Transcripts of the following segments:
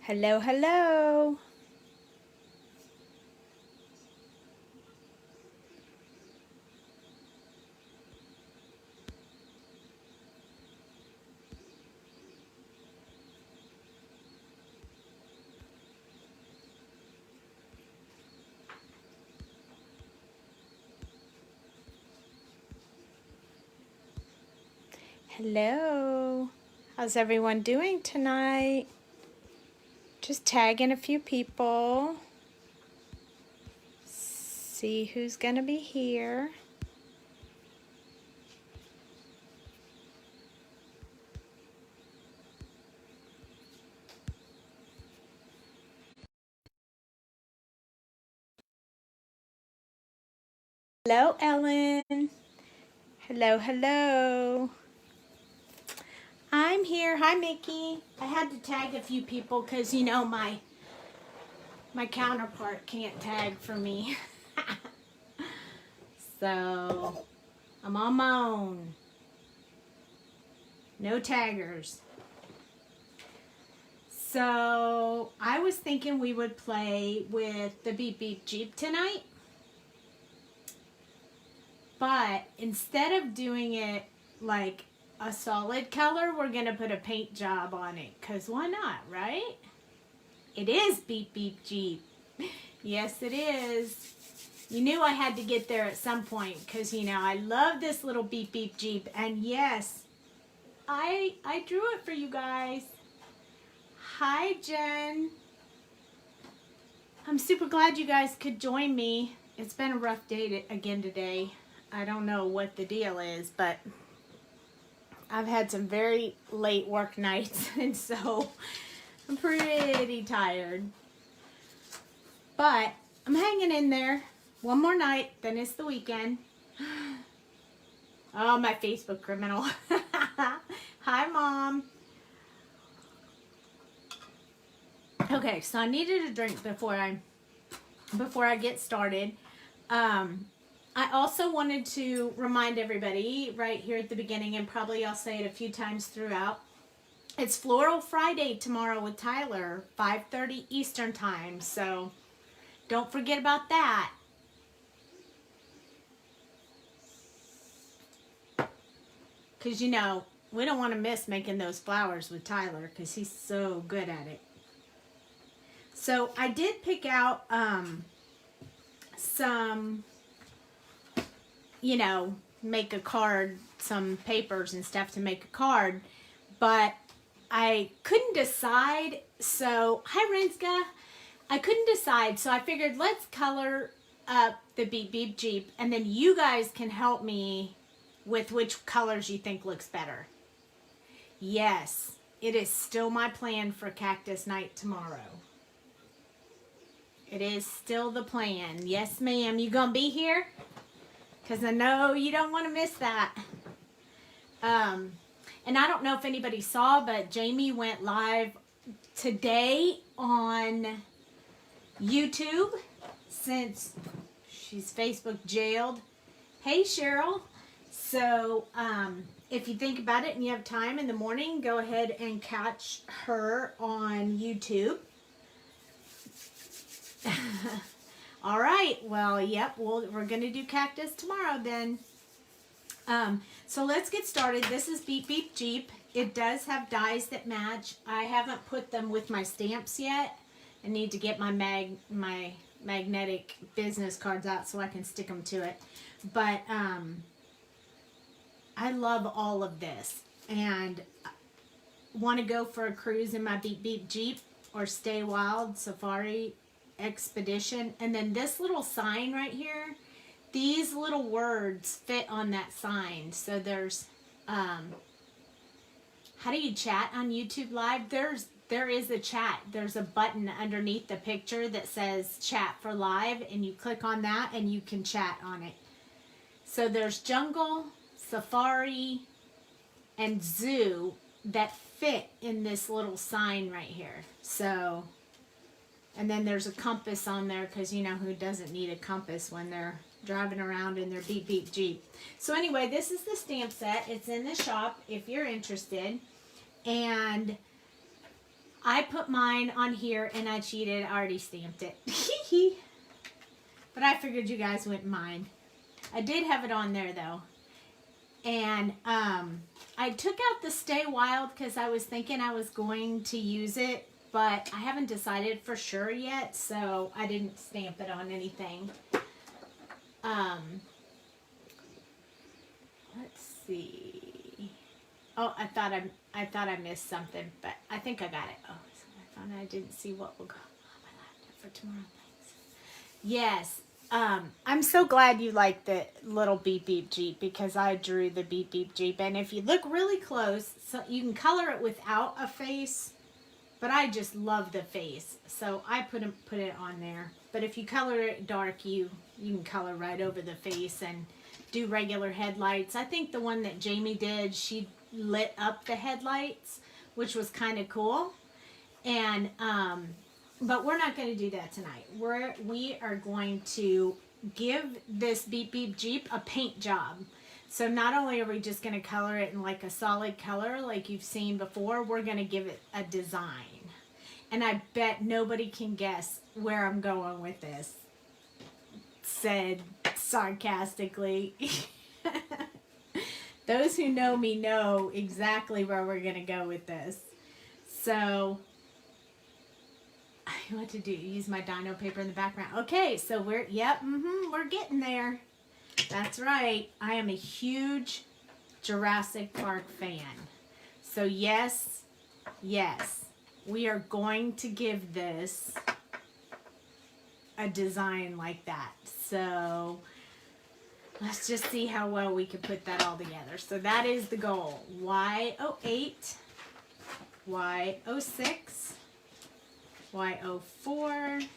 Hello, hello. Hello. How's everyone doing tonight? Just tagging a few people. See who's gonna be here. Hello, Ellen. Hello, hello. I'm here. Hi, Mickey. I had to tag a few people because, you know, my counterpart can't tag for me. So, I'm on my own. No taggers. So, I was thinking we would play with the Beep Beep Jeep tonight. But instead of doing it like a solid color, we're going to put a paint job on it. Because why not, right? It is Beep Beep Jeep. Yes, it is. You knew I had to get there at some point because, you know, I love this little Beep Beep Jeep. And yes, I drew it for you guys. Hi, Jen. I'm super glad you guys could join me. It's been a rough day again today. I don't know what the deal is, but I've had some very late work nights, and so I'm pretty tired. But I'm hanging in there. One more night, then it's the weekend. Oh, my Facebook criminal. Hi, Mom. Okay, so I needed a drink before I get started. I also wanted to remind everybody right here at the beginning, and probably I'll say it a few times throughout, it's Floral Friday tomorrow with Tyler, 5:30 Eastern Time, so don't forget about that. Because, you know, we don't want to miss making those flowers with Tyler because he's so good at it. So I did pick out some, you know, make a card, some papers and stuff to make a card, but I couldn't decide. So, hi Renska. I couldn't decide, so I figured let's color up the Beep Beep Jeep, and then you guys can help me with which colors you think looks better. Yes, it is still my plan for Cactus Night tomorrow. It is still the plan. Yes, ma'am. You gonna be here? Because I know you don't want to miss that. And I don't know if anybody saw, but Jamie went live today on YouTube since she's Facebook jailed. Hey, Cheryl. So, if you think about it and you have time in the morning, go ahead and catch her on YouTube. All right. Well, yep. We're going to do cactus tomorrow then. So let's get started. This is Beep Beep Jeep. It does have dies that match. I haven't put them with my stamps yet. I need to get my magnetic business cards out so I can stick them to it. But I love all of this and want to go for a cruise in my Beep Beep Jeep or Stay Wild Safari Expedition. And then this little sign right here, these little words fit on that sign. So there's how do you chat on YouTube Live? There is a chat. There's a button underneath the picture that says chat for live, and you click on that and you can chat on it. So there's jungle, safari, and zoo that fit in this little sign right here. So, and then there's a compass on there because you know who doesn't need a compass when they're driving around in their Beep Beep Jeep. So anyway, this is the stamp set. It's in the shop if you're interested. And I put mine on here and I cheated. I already stamped it. But I figured you guys wouldn't mind. I did have it on there though. And I took out the Stay Wild because I was thinking I was going to use it, but I haven't decided for sure yet, so I didn't stamp it on anything. Let's see. Oh, I thought I missed something, but I think I got it. Oh, so I found I didn't see what will go on my laptop for tomorrow. Thanks. Yes. I'm so glad you like the little Beep Beep Jeep because I drew the Beep Beep Jeep. And if you look really close, so you can color it without a face, but I just love the face. So I put it on there. But if you color it dark, you can color right over the face and do regular headlights. I think the one that Jamie did, she lit up the headlights, which was kind of cool. And, but we're not going to do that tonight. We are going to give this Beep Beep Jeep a paint job. So not only are we just going to color it in like a solid color like you've seen before, we're going to give it a design. And I bet nobody can guess where I'm going with this. Said sarcastically. Those who know me know exactly where we're going to go with this. So what to do? Use my dino paper in the background. Okay, so we're getting there. That's right. I am a huge Jurassic Park fan. So yes, we are going to give this a design like that. So let's just see how well we can put that all together. So that is the goal. Y08, Y06, Y04,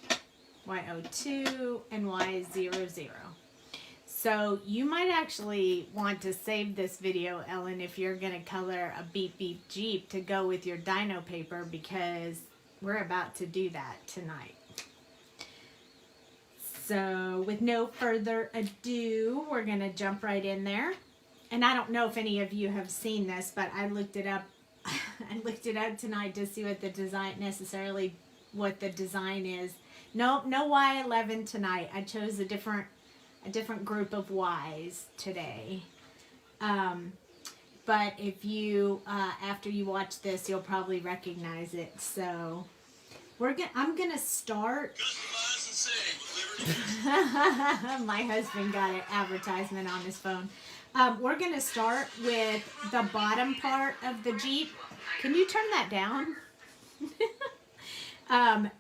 Y02, and Y00. So you might actually want to save this video, Ellen, if you're going to color a Beep Beep Jeep to go with your dino paper, because we're about to do that tonight. So with no further ado, we're going to jump right in there. And I don't know if any of you have seen this, but I looked it up. I looked it up tonight to see what the design is. No Y11 tonight. I chose a different group of Ys today. But if you after you watch this, you'll probably recognize it. So I'm gonna start. My husband got an advertisement on his phone. We're gonna start with the bottom part of the Jeep. Can you turn that down?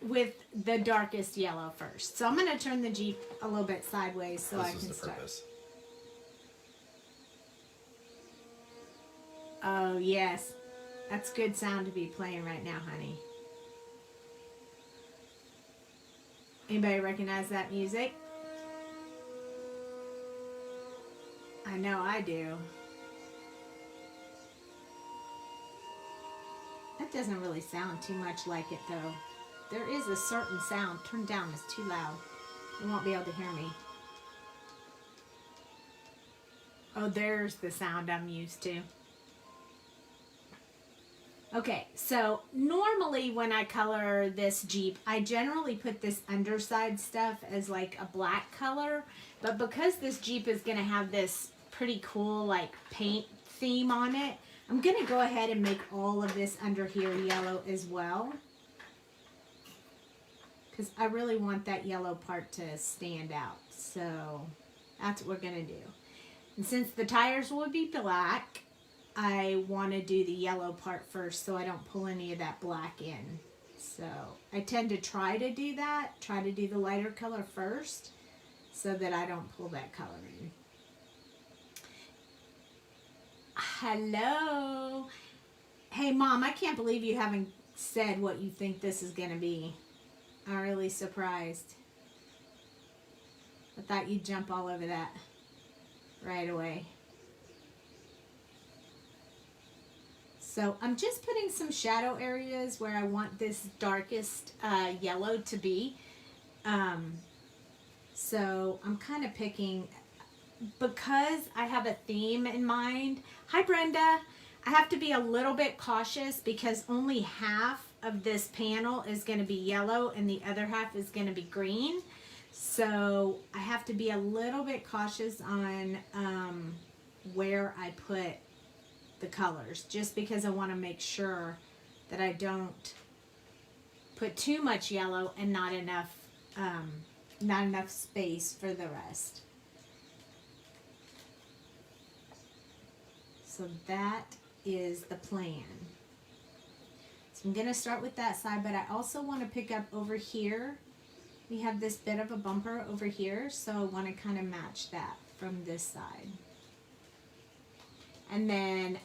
With the darkest yellow first. So I'm going to turn the Jeep a little bit sideways so I can start. Purpose. Oh, yes. That's good sound to be playing right now, honey. Anybody recognize that music? I know I do. That doesn't really sound too much like it, though. There is a certain sound. Turn down, it's too loud. You won't be able to hear me. Oh, there's the sound I'm used to. Okay, so normally when I color this Jeep, I generally put this underside stuff as like a black color. But because this Jeep is going to have this pretty cool like paint theme on it, I'm going to go ahead and make all of this under here yellow as well. Because I really want that yellow part to stand out. So that's what we're going to do. And since the tires will be black, I want to do the yellow part first so I don't pull any of that black in. So I tend to try to do that. Try to do the lighter color first so that I don't pull that color in. Hello. Hey, Mom, I can't believe you haven't said what you think this is going to be. I'm really surprised. I thought you'd jump all over that right away. So I'm just putting some shadow areas where I want this darkest yellow to be. So I'm kind of picking, because I have a theme in mind. Hi, Brenda. I have to be a little bit cautious because only half of this panel is going to be yellow and the other half is going to be green. So I have to be a little bit cautious on where I put the colors, just because I want to make sure that I don't put too much yellow and not enough space for the rest. So that is the plan. So I'm going to start with that side, but I also want to pick up over here. We have this bit of a bumper over here, so I want to kind of match that from this side. And then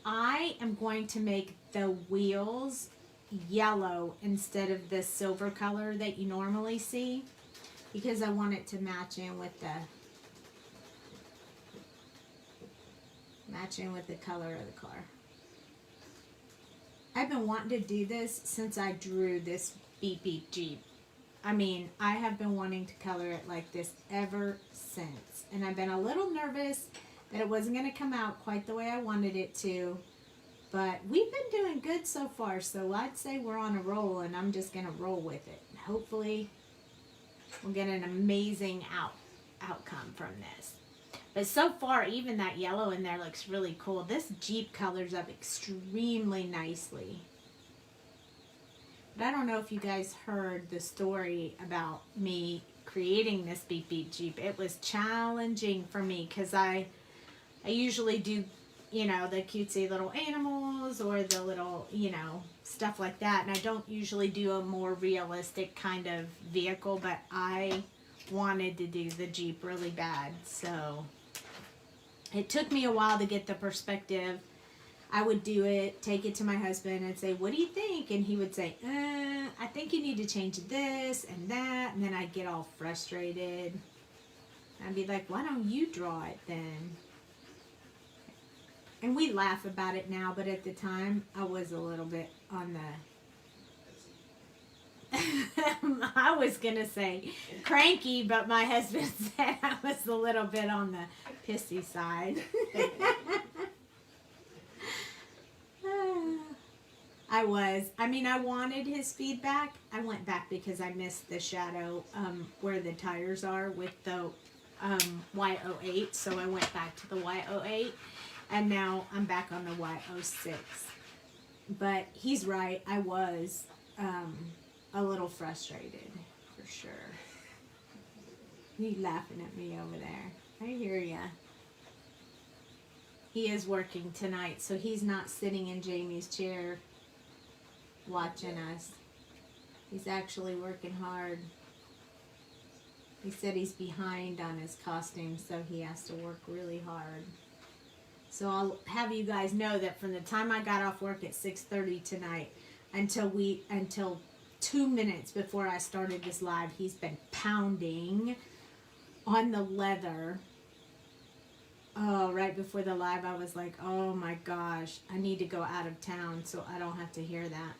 I am going to make the wheels yellow instead of the silver color that you normally see, because I want it to match in with the color of the car. I've been wanting to do this since I drew this Beep Beep Jeep. I mean, I have been wanting to color it like this ever since. And I've been a little nervous that it wasn't going to come out quite the way I wanted it to. But we've been doing good so far, so I'd say we're on a roll, and I'm just going to roll with it. Hopefully, we'll get an amazing outcome from this. But so far, even that yellow in there looks really cool. This Jeep colors up extremely nicely. But I don't know if you guys heard the story about me creating this Beep Beep Jeep. It was challenging for me because I usually do, you know, the cutesy little animals or the little, you know, stuff like that. And I don't usually do a more realistic kind of vehicle, but I wanted to do the Jeep really bad. So it took me a while to get the perspective. I would do it, take it to my husband and say, what do you think? And he would say, I think you need to change this and that. And then I'd get all frustrated. I'd be like, why don't you draw it then? And we laugh about it now, but at the time, I was a little bit on the... I was going to say cranky, but my husband said I was a little bit on the pissy side. I was. I mean, I wanted his feedback. I went back because I missed the shadow where the tires are with the Y08. So I went back to the Y08. And now I'm back on the Y06. But he's right. I was a little frustrated, for sure. He's laughing at me over there. I hear ya. He is working tonight, so he's not sitting in Jamie's chair watching us. He's actually working hard. He said he's behind on his costume, so he has to work really hard. So I'll have you guys know that from the time I got off work at 6:30 tonight until 2 minutes before I started this live, he's been pounding on the leather. Oh, right before the live, I was like, oh my gosh, I need to go out of town so I don't have to hear that.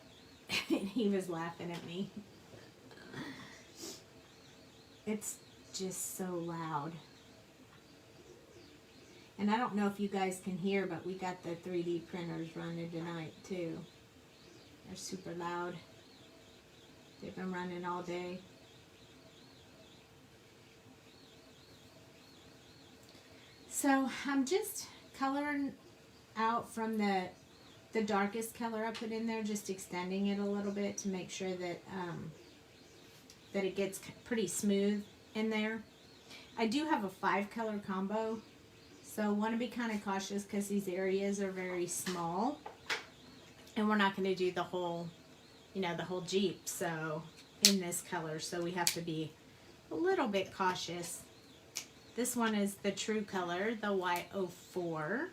And he was laughing at me. It's just so loud. And I don't know if you guys can hear, but we got the 3D printers running tonight too. They're super loud. They've been running all day. So I'm just coloring out from the darkest color I put in there, just extending it a little bit to make sure that that it gets pretty smooth in there. I do have a 5-color combo, so I want to be kind of cautious because these areas are very small, and we're not going to do the whole, you know, the whole Jeep. So in this color, so we have to be a little bit cautious. This one is the true color, the Y04.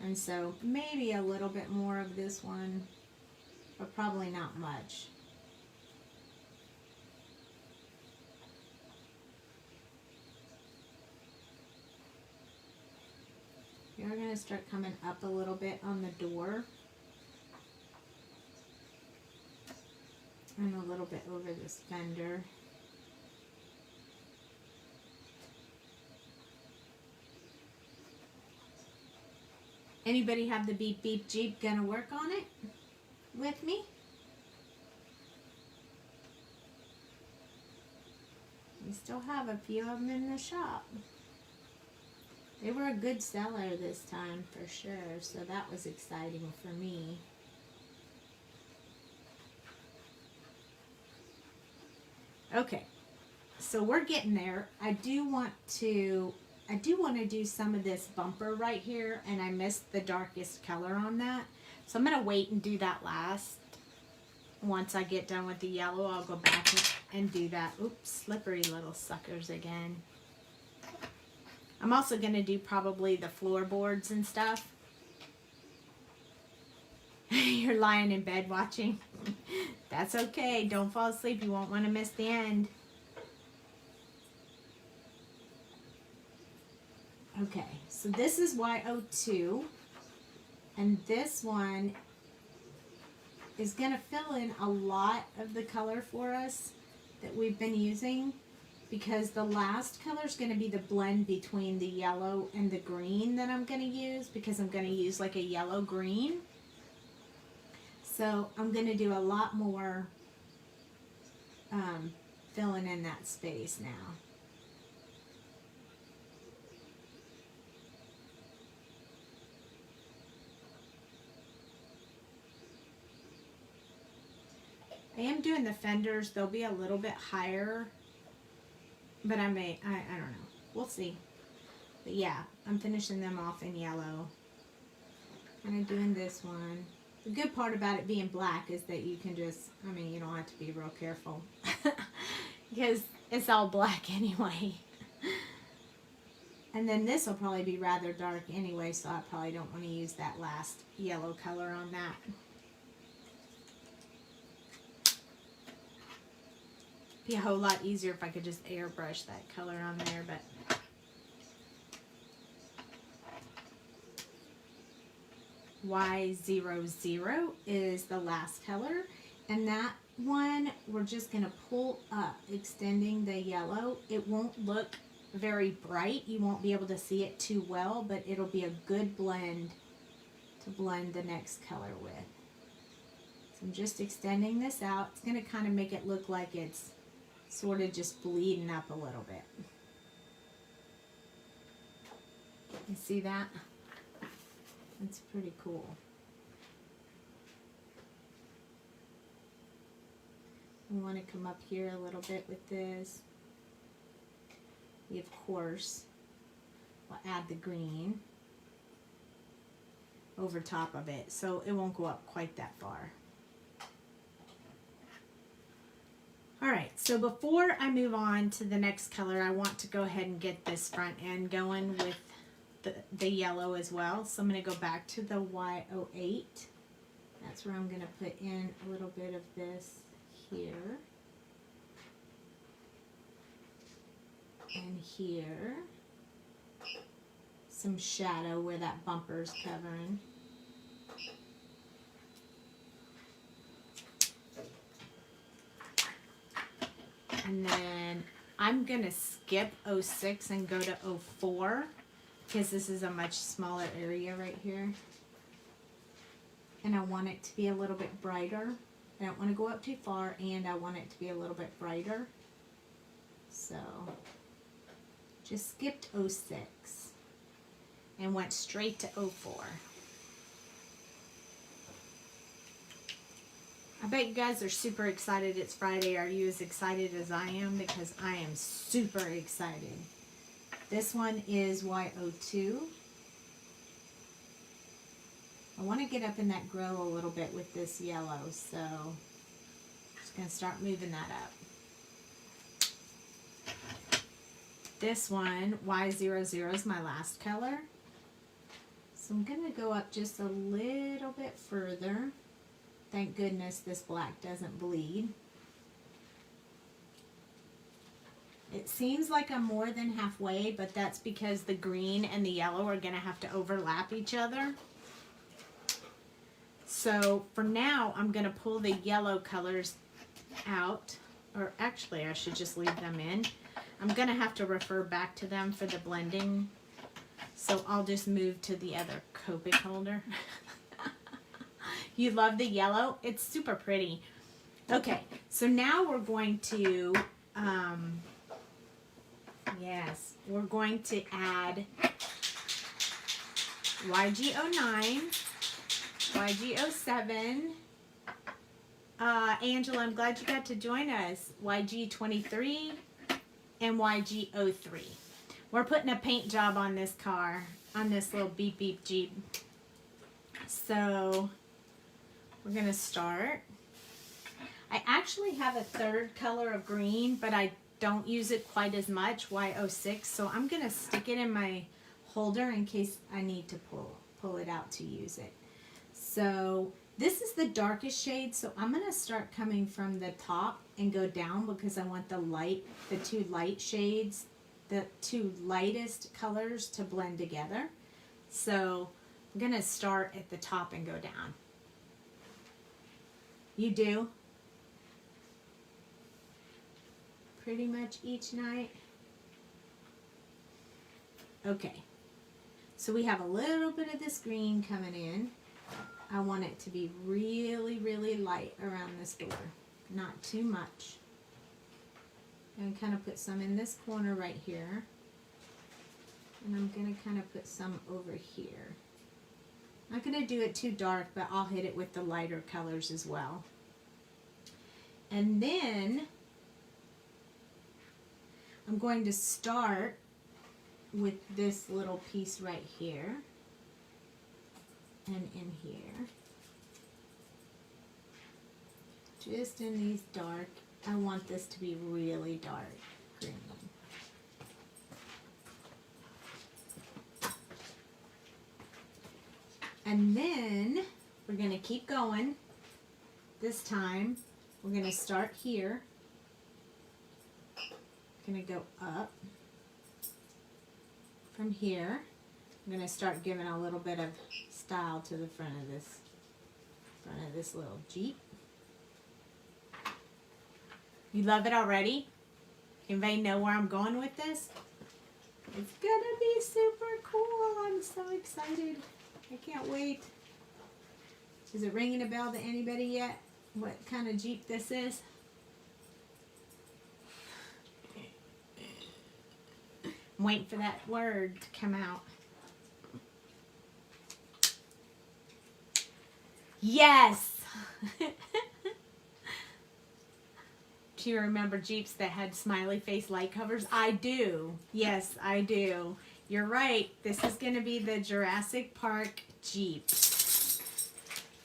And so maybe a little bit more of this one, but probably not much. You're going to start coming up a little bit on the door. And a little bit over this fender. Anybody have the Beep Beep Jeep gonna work on it with me? We still have a few of them in the shop. They were a good seller this time for sure, so that was exciting for me. Okay, so we're getting there. I do want to do some of this bumper right here, and I missed the darkest color on that. So I'm going to wait and do that last. Once I get done with the yellow, I'll go back and do that. Oops, slippery little suckers again. I'm also going to do probably the floorboards and stuff. You're lying in bed watching. That's okay. Don't fall asleep. You won't want to miss the end. Okay, so this is Y02. And this one is going to fill in a lot of the color for us that we've been using, because the last color is going to be the blend between the yellow and the green that I'm going to use, because I'm going to use like a yellow green. So I'm going to do a lot more filling in that space now. I am doing the fenders. They'll be a little bit higher, but I don't know. We'll see. But yeah, I'm finishing them off in yellow. Kind of doing this one. The good part about it being black is that you can just, you don't have to be real careful because it's all black anyway. And then this will probably be rather dark anyway, so I probably don't want to use that last yellow color on that. Be a whole lot easier if I could just airbrush that color on there, but Y00 is the last color, and that one we're just going to pull up, extending the yellow. It won't look very bright. You won't be able to see it too well, but it'll be a good blend to blend the next color with. So I'm just extending this out. It's going to kind of make it look like it's sort of just bleeding up a little bit. You see that? That's pretty cool. We want to come up here a little bit with this. We, of course, will add the green over top of it, so it won't go up quite that far. Alright, so before I move on to the next color, I want to go ahead and get this front end going with the yellow as well. So I'm going to go back to the Y08. That's where I'm going to put in a little bit of this here. And here. Some shadow where that bumper's covering. And then I'm going to skip 06 and go to 04 because this is a much smaller area right here. And I want it to be a little bit brighter. I don't want to go up too far, and I want it to be a little bit brighter. So just skipped 06 and went straight to 04. I bet you guys are super excited it's Friday. Are you as excited as I am? Because I am super excited. This one is Y02. I want to get up in that glow a little bit with this yellow, so I'm just going to start moving that up. This one, Y00, is my last color. So I'm going to go up just a little bit further. Thank goodness this black doesn't bleed. It seems like I'm more than halfway, but that's because the green and the yellow are going to have to overlap each other. So for now, I'm going to pull the yellow colors out, or actually I should just leave them in. I'm going to have to refer back to them for the blending, so I'll just move to the other Copic holder. You love the yellow? It's super pretty. Okay, so now we're going to, yes, we're going to add YG09, YG07. Angela, I'm glad you got to join us. YG23 and YG03. We're putting a paint job on this car, on this little beep beep Jeep. So we're going to start. I actually have a third color of green, but I don't use it quite as much, Y06. So I'm going to stick it in my holder in case I need to pull it out to use it. So this is the darkest shade, so I'm going to start coming from the top and go down because I want the two light shades, the two lightest colors to blend together. So I'm going to start at the top and go down. You do? Pretty much each night. Okay. So we have a little bit of this green coming in. I want it to be really, really light around this door. Not too much. And kind of put some in this corner right here. And I'm going to kind of put some over here. I'm not going to do it too dark, but I'll hit it with the lighter colors as well. And then I'm going to start with this little piece right here and in here. Just in these dark, I want this to be really dark green. And then we're going to keep going. This time we're going to start here. Going to go up from here. I'm going to start giving a little bit of style to the front of this little Jeep. You love it already? Anybody know where I'm going with this? It's gonna be super cool. I'm so excited. I can't wait. Is it ringing a bell to anybody yet? What kind of Jeep this is? I'm waiting for that word to come out. Yes! Do you remember Jeeps that had smiley face light covers? I do. Yes, I do. You're right. This is going to be the Jurassic Park Jeep.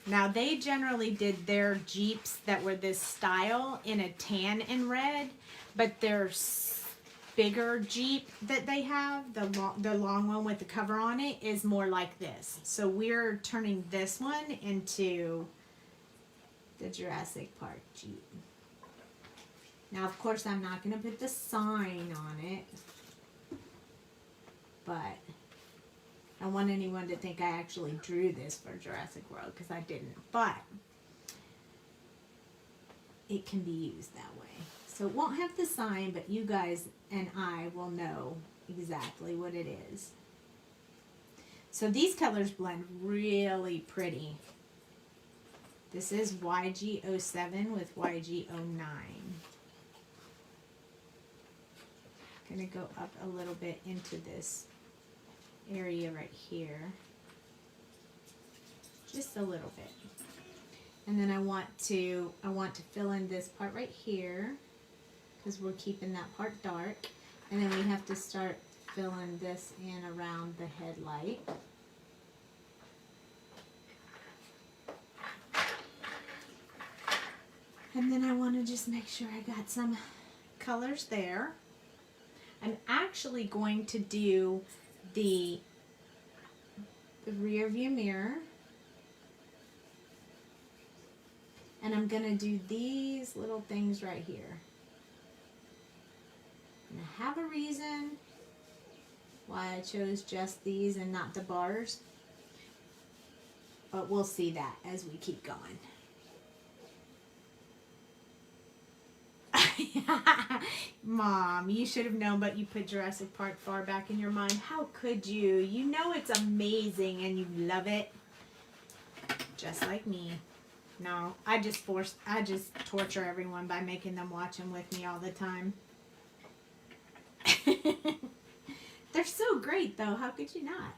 Now, they generally did their Jeeps that were this style in a tan and red, but their bigger Jeep that they have, the long one with the cover on it, is more like this. So we're turning this one into the Jurassic Park Jeep. Now, of course, I'm not going to put the sign on it, but I don't want anyone to think I actually drew this for Jurassic World, because I didn't. But it can be used that way. So it won't have the sign, but you guys and I will know exactly what it is. So these colors blend really pretty. This is YG07 with YG09. Going to go up a little bit into this area right here. Just a little bit. And then I want to fill in this part right here, because we're keeping that part dark. And then we have to start filling this in around the headlight. And then I want to just make sure I got some colors there. I'm actually going to do the rear view mirror. And I'm going to do these little things right here. And I have a reason why I chose just these and not the bars. But we'll see that as we keep going. Mom, you should have known, but you put Jurassic Park far back in your mind. How could you? You know it's amazing and you love it. Just like me. No, I just torture everyone by making them watch them with me all the time. They're so great, though. How could you not?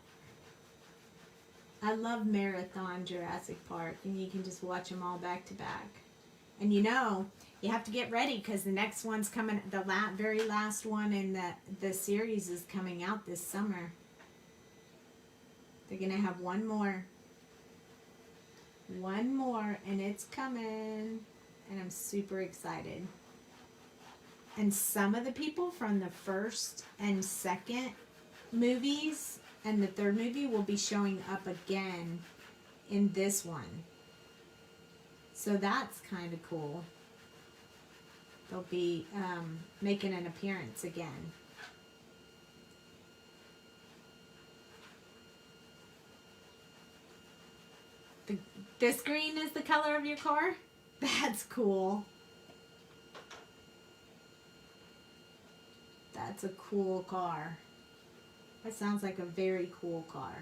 I love marathon Jurassic Park, and you can just watch them all back to back. And you know, you have to get ready because the next one's coming. The very last one in the series is coming out this summer. They're gonna have one more, and it's coming, and I'm super excited. And some of the people from the first and second movies and the third movie will be showing up again in this one. So that's kind of cool. They'll be making an appearance again. This green is the color of your car? That's cool. That's a cool car. That sounds like a very cool car.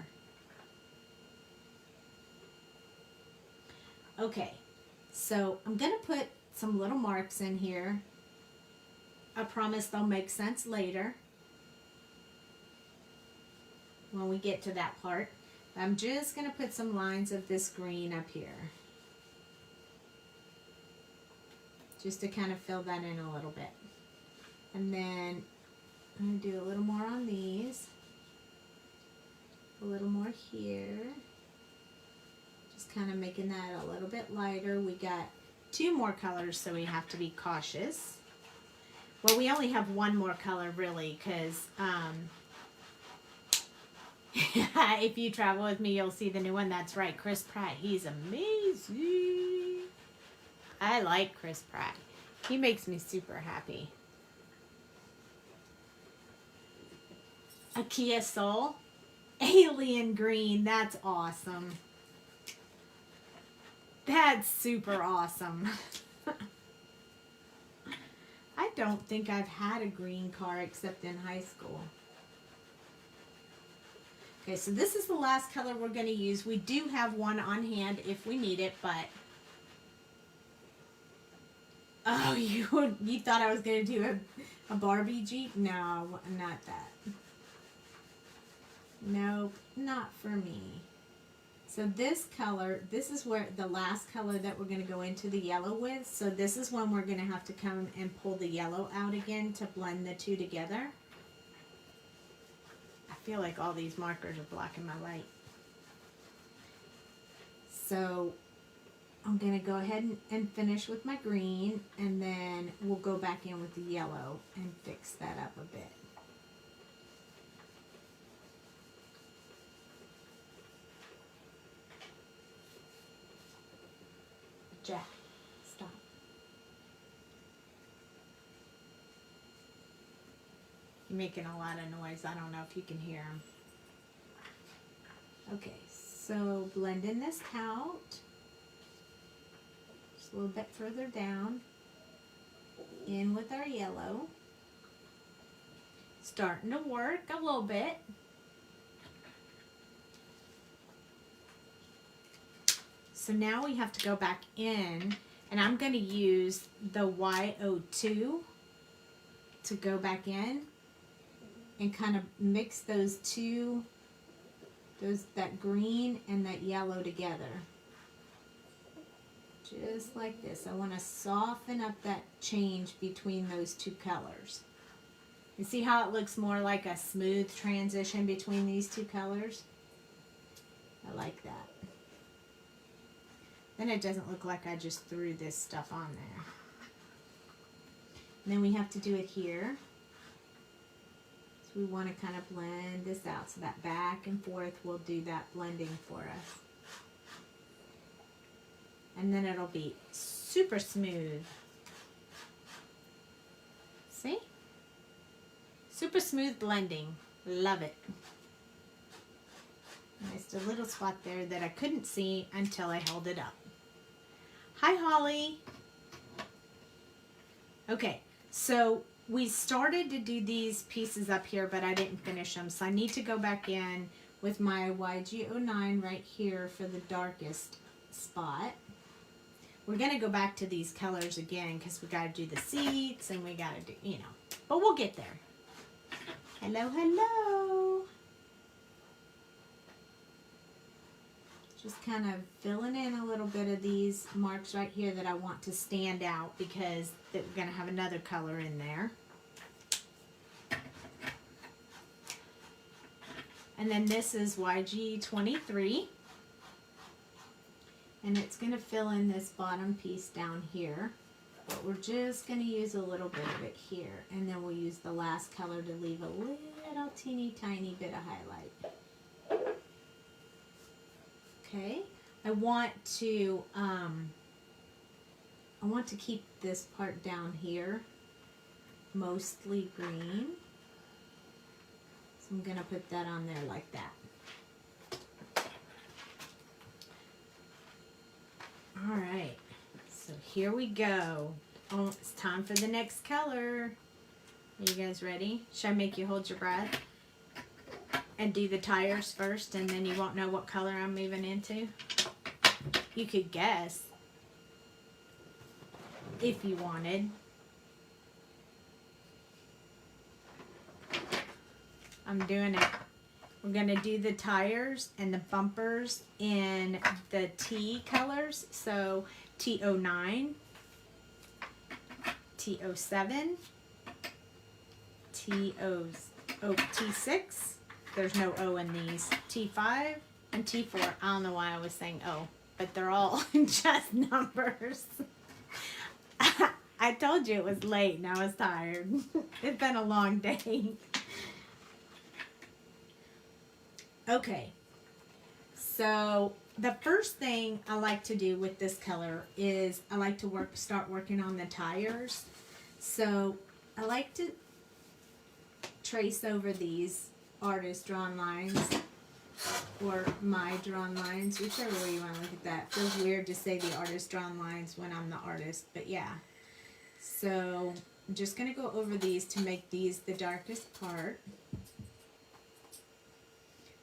Okay, so I'm going to put some little marks in here. I promise they'll make sense later when we get to that part. I'm just going to put some lines of this green up here, just to kind of fill that in a little bit. And then I'm going to do a little more on these, a little more here, just kind of making that a little bit lighter. We got 2 more colors, so we have to be cautious. Well, we only have 1 more color really, because if you travel with me, you'll see the new one. That's right, Chris Pratt. He's amazing. I like Chris Pratt. He makes me super happy. A Kia Soul. Alien green. That's awesome. That's super awesome. I don't think I've had a green car except in high school. Okay, so this is the last color we're going to use. We do have one on hand if we need it, but... Oh, you thought I was going to do a Barbie Jeep? No, not that. Nope, not for me. So this color, this is where the last color that we're going to go into the yellow with. So this is when we're going to have to come and pull the yellow out again to blend the two together. I feel like all these markers are blocking my light. So I'm going to go ahead and finish with my green, and then we'll go back in with the yellow and fix that up a bit. Jack, stop. You're making a lot of noise. I don't know if you can hear them. Okay, so blending this out. Just a little bit further down. In with our yellow. Starting to work a little bit. So now we have to go back in, and I'm going to use the Y02 to go back in and kind of mix those two, that green and that yellow together. Just like this. I want to soften up that change between those two colors. You see how it looks more like a smooth transition between these two colors? I like that. Then it doesn't look like I just threw this stuff on there. And then we have to do it here. So we want to kind of blend this out so that back and forth will do that blending for us. And then it'll be super smooth. See? Super smooth blending. Love it. Just a little spot there that I couldn't see until I held it up. Hi, Holly. Okay, so we started to do these pieces up here, but I didn't finish them. So I need to go back in with my YG09 right here for the darkest spot. We're going to go back to these colors again because we got to do the seats and we got to do, you know, but we'll get there. Hello, hello. Just kind of filling in a little bit of these marks right here that I want to stand out because we're going to have another color in there. And then this is YG23. And it's going to fill in this bottom piece down here. But we're just going to use a little bit of it here. And then we'll use the last color to leave a little teeny tiny bit of highlight. Okay. I want to keep this part down here mostly green. So I'm going to put that on there like that. All right, so here we go. Oh, it's time for the next color. Are you guys ready? Should I make you hold your breath and do the tires first and then you won't know what color I'm moving into? You could guess if you wanted. I'm doing it. We're going to do the tires and the bumpers in the T colors. So T09, T07, T6. There's no O in these. T5 and T4. I don't know why I was saying O, but they're all just numbers. I told you it was late and I was tired. It's been a long day. Okay, so the first thing I like to do with this color is I like to start working on the tires. So I like to trace over these artist drawn lines or my drawn lines, whichever way you want to look at that. Feels weird to say the artist drawn lines when I'm the artist, but yeah. So I'm just going to go over these to make these the darkest part.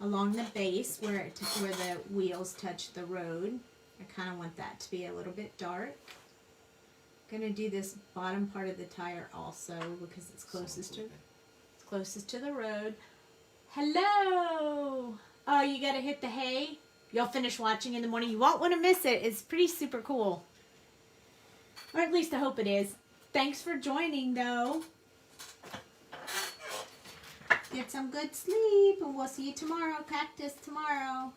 Along the base where the wheels touch the road. I kind of want that to be a little bit dark. I'm going to do this bottom part of the tire also because it's closest to the road. Hello! Oh, you got to hit the hay? You'll finish watching in the morning. You won't want to miss it. It's pretty super cool. Or at least I hope it is. Thanks for joining though. Get some good sleep, and we'll see you tomorrow. Cactus tomorrow.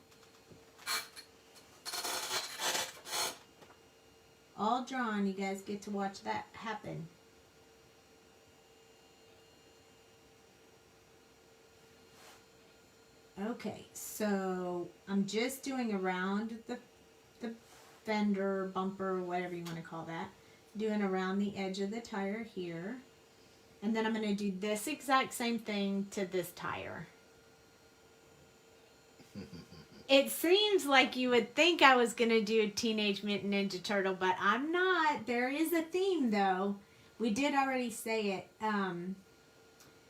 All drawn. You guys get to watch that happen. Okay, so I'm just doing around the fender, bumper, whatever you want to call that. Doing around the edge of the tire here. And then I'm going to do this exact same thing to this tire. It seems like you would think I was going to do a Teenage Mutant Ninja Turtle, but I'm not. There is a theme, though. We did already say it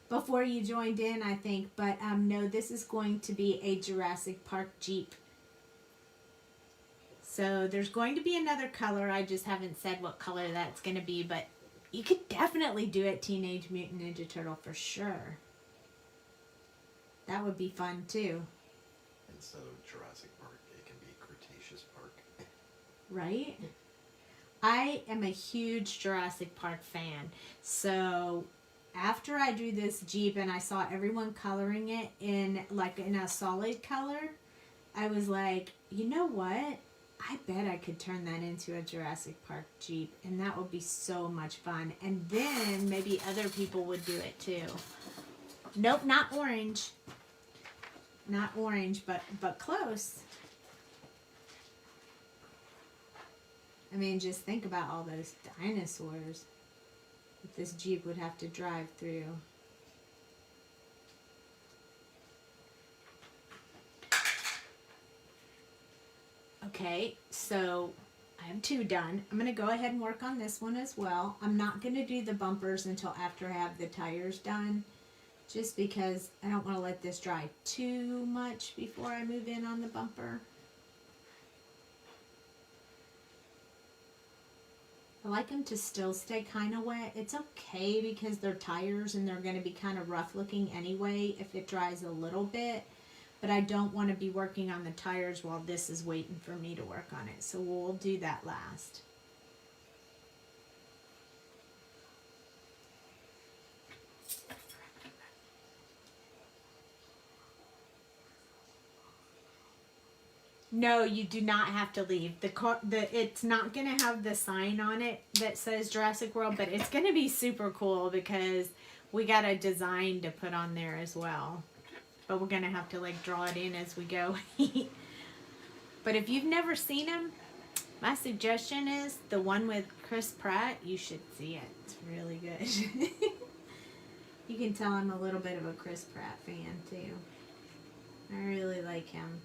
before you joined in, I think. But no, this is going to be a Jurassic Park Jeep. So there's going to be another color. I just haven't said what color that's going to be, but you could definitely do it Teenage Mutant Ninja Turtle for sure. That would be fun too. Instead of Jurassic Park, it can be Cretaceous Park. Right? I am a huge Jurassic Park fan. So after I drew this Jeep and I saw everyone coloring it in a solid color, I was like, you know what? I bet I could turn that into a Jurassic Park Jeep, and that would be so much fun. And then maybe other people would do it too. Nope, not orange. Not orange, but close. I mean, just think about all those dinosaurs that this Jeep would have to drive through. Okay, so I I have 2 done. I'm going to go ahead and work on this one as well. I'm not going to do the bumpers until after I have the tires done, just because I don't want to let this dry too much before I move in on the bumper. I like them to still stay kind of wet. It's okay because they're tires and they're going to be kind of rough looking anyway if it dries a little bit. But I don't want to be working on the tires while this is waiting for me to work on it. So we'll do that last. No, you do not have to leave. It's not going to have the sign on it that says Jurassic World, but it's going to be super cool because we got a design to put on there as well. But we're going to have to like draw it in as we go. But if you've never seen them, my suggestion is the one with Chris Pratt. You should see it. It's really good. You can tell I'm a little bit of a Chris Pratt fan too. I really like him.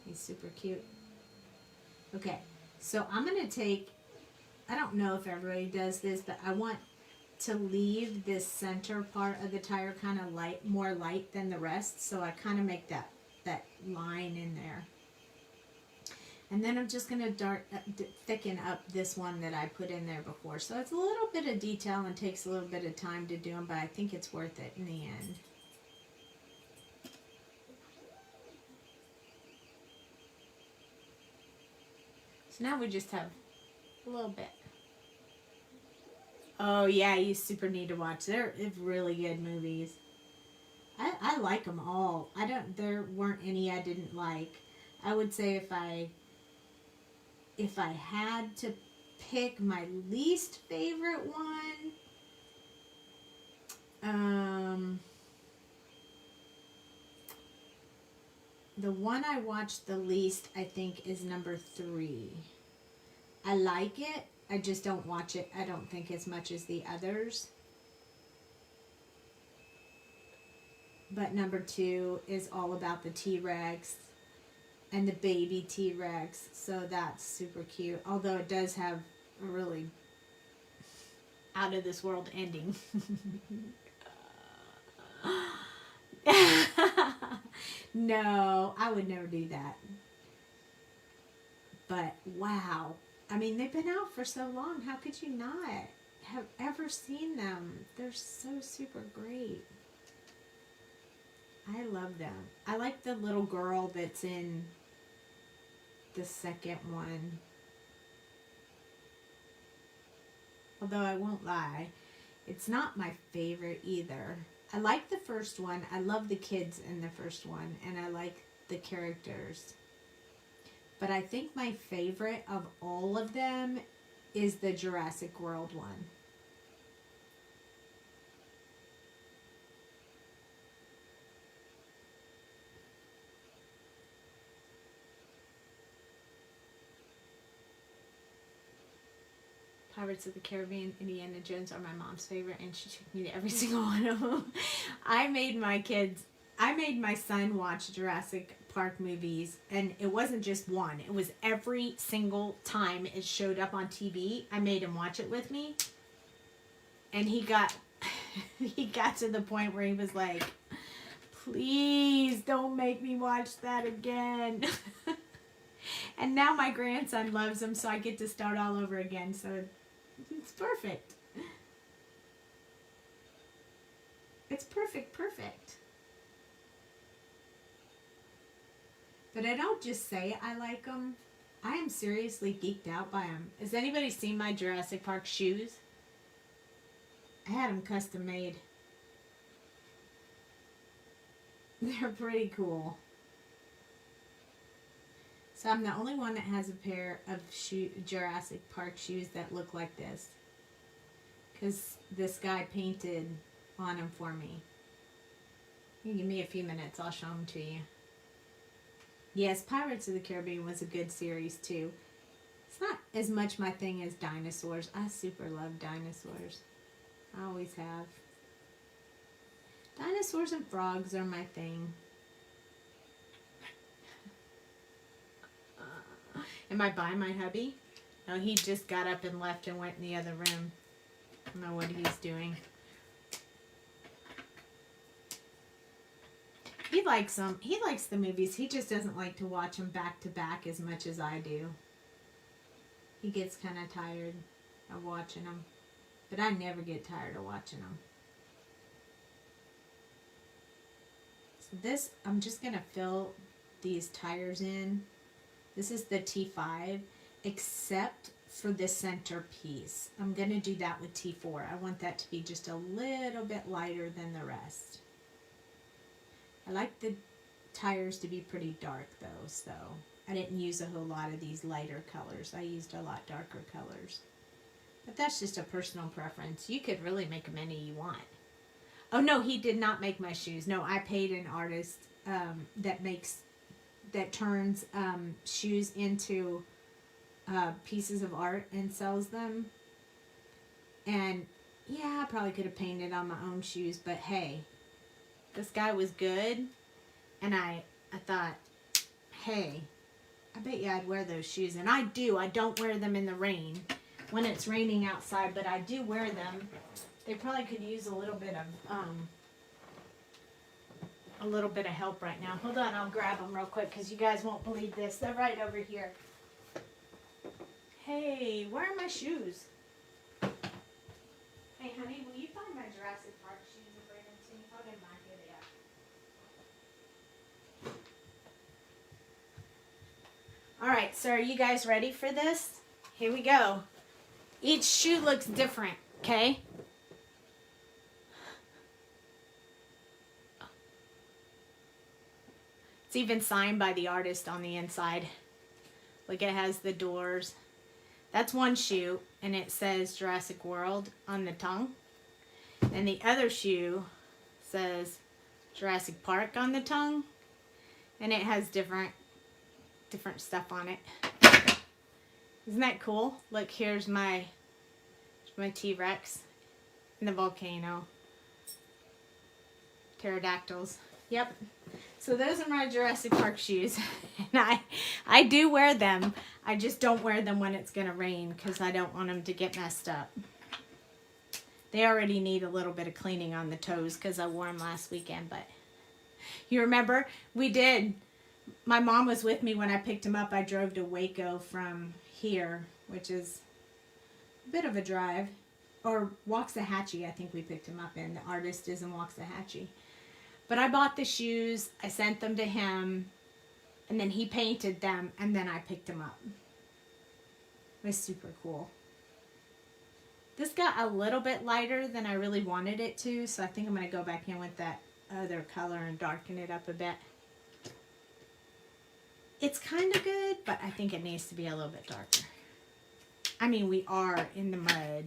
He's super cute. Okay, so I'm going to take, I don't know if everybody does this, but I want to leave this center part of the tire kind of light, more light than the rest. So I kind of make that line in there. And then I'm just going to thicken up this one that I put in there before. So it's a little bit of detail and takes a little bit of time to do them, but I think it's worth it in the end. So now we just have a little bit. Oh yeah, you super need to watch. They're really good movies. I like them all. There weren't any I didn't like. I would say if I had to pick my least favorite one, the one I watched the least, I think, is number 3. I like it. I just don't watch it, I don't think, as much as the others. But number 2 is all about the T-Rex and the baby T-Rex. So that's super cute. Although it does have a really out of this world ending. No, I would never do that. But wow. I mean, they've been out for so long. How could you not have ever seen them? They're so super great. I love them. I like the little girl that's in the second one. Although I won't lie, it's not my favorite either. I like the first one. I love the kids in the first one, and I like the characters. But I think my favorite of all of them is the Jurassic World one. Pirates of the Caribbean, Indiana Jones are my mom's favorite, and she took me to every single one of them. I made my son watch Jurassic Park movies, and it wasn't just one. It was every single time it showed up on TV. I made him watch it with me, and he got to the point where he was like, "Please don't make me watch that again." And now my grandson loves them, so I get to start all over again. So it's perfect. It's perfect. But I don't just say I like them. I am seriously geeked out by them. Has anybody seen my Jurassic Park shoes? I had them custom made. They're pretty cool. So I'm the only one that has a pair of Jurassic Park shoes that look like this. Because this guy painted on them for me. You give me a few minutes, I'll show them to you. Yes, Pirates of the Caribbean was a good series too. It's not as much my thing as dinosaurs. I super love dinosaurs. I always have. Dinosaurs and frogs are my thing. Am I by my hubby? No, he just got up and left and went in the other room. I don't know what he's doing. He likes them. He likes the movies. He just doesn't like to watch them back to back as much as I do. He gets kind of tired of watching them. But I never get tired of watching them. So this, I'm just going to fill these tires in. This is the T5, except for the center piece. I'm going to do that with T4. I want that to be just a little bit lighter than the rest. I like the tires to be pretty dark though, so I didn't use a whole lot of these lighter colors. I used a lot darker colors. But that's just a personal preference. You could really make them any you want. Oh no, he did not make my shoes. No, I paid an artist that turns shoes into pieces of art and sells them. And yeah, I probably could have painted on my own shoes, but hey, this guy was good, and I thought, hey, I bet you I'd wear those shoes. And I do. I don't wear them in the rain when it's raining outside, but I do wear them. They probably could use a little bit of help right now. Hold on, I'll grab them real quick because you guys won't believe this. They're right over here. Hey, where are my shoes? Hey, honey, will you find my Jurassic Park shoes and bring them to me? Oh, never mind. Here they are. All right, so are you guys ready for this? Here we go. Each shoe looks different, okay? It's even signed by the artist on the inside. Look, it has the doors. That's one shoe, and it says Jurassic World on the tongue. And the other shoe says Jurassic Park on the tongue. And it has different stuff on it. Isn't that cool? Look, here's my T-Rex and the volcano. Pterodactyls. Yep. So those are my Jurassic Park shoes. And I do wear them. I just don't wear them when it's going to rain because I don't want them to get messed up. They already need a little bit of cleaning on the toes because I wore them last weekend. But you remember? We did. My mom was with me when I picked them up. I drove to Waco from here, which is a bit of a drive. Or Waxahachie, I think we picked him up in. The artist is in Waxahachie. But I bought the shoes, I sent them to him, and then he painted them, and then I picked them up. It was super cool. This got a little bit lighter than I really wanted it to, so I think I'm going to go back in with that other color and darken it up a bit. It's kind of good, but I think it needs to be a little bit darker. I mean, we are in the mud,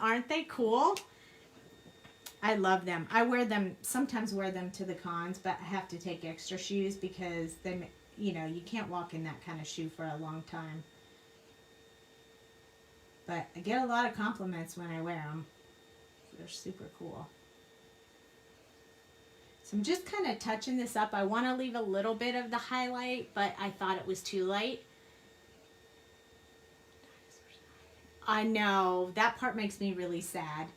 aren't they cool? I love them. I wear them, sometimes wear them to the cons, but I have to take extra shoes because then, you know, you can't walk in that kind of shoe for a long time. But I get a lot of compliments when I wear them. They're super cool. So I'm just kind of touching this up. I want to leave a little bit of the highlight, but I thought it was too light. I know, that part makes me really sad.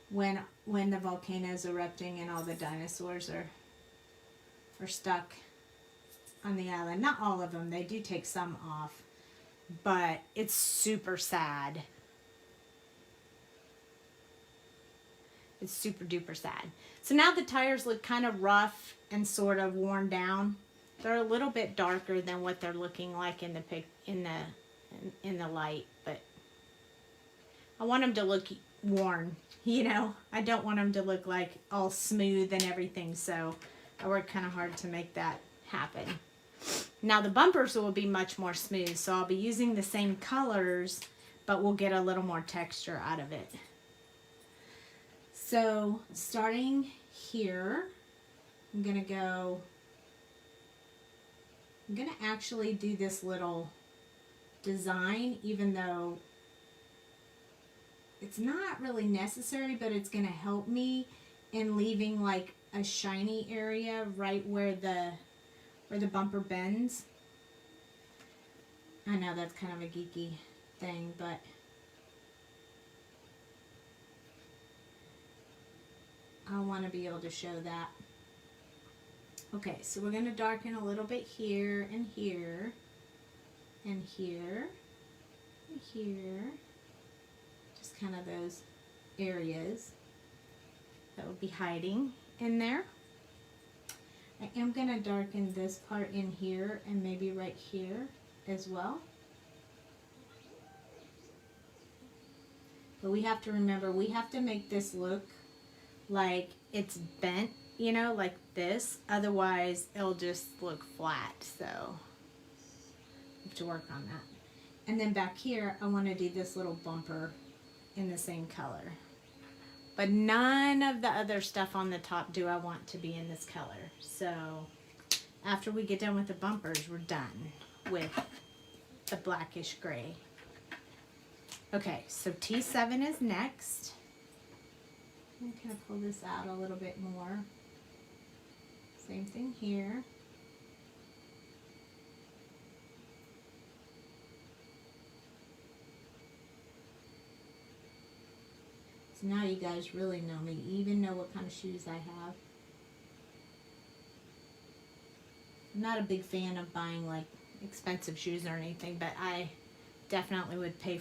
When the volcano's erupting and all the dinosaurs are stuck on the island. Not all of them. They do take some off. But it's super sad. It's super duper sad. So now the tires look kind of rough and sort of worn down. They're a little bit darker than what they're looking like in the light, but I want them to look worn. You know, I don't want them to look like all smooth and everything, so I worked kind of hard to make that happen. Now the bumpers will be much more smooth, so I'll be using the same colors, but we'll get a little more texture out of it. So starting here, I'm going to actually do this little design, even though it's not really necessary, but it's going to help me in leaving like a shiny area right where the bumper bends. I know that's kind of a geeky thing, but I want to be able to show that. Okay, so we're going to darken a little bit here and here and here and here. Just kind of those areas that would be hiding in there. I am going to darken this part in here and maybe right here as well. But we have to remember, we have to make this look like it's bent, you know, like this. Otherwise, it'll just look flat. So, we have to work on that. And then back here, I want to do this little bumper in the same color. But none of the other stuff on the top do I want to be in this color. So, after we get done with the bumpers, we're done with the blackish gray. Okay, so T7 is next. I'm going to pull this out a little bit more. Same thing here. So now you guys really know me. You even know what kind of shoes I have. I'm not a big fan of buying like expensive shoes or anything, but I definitely would pay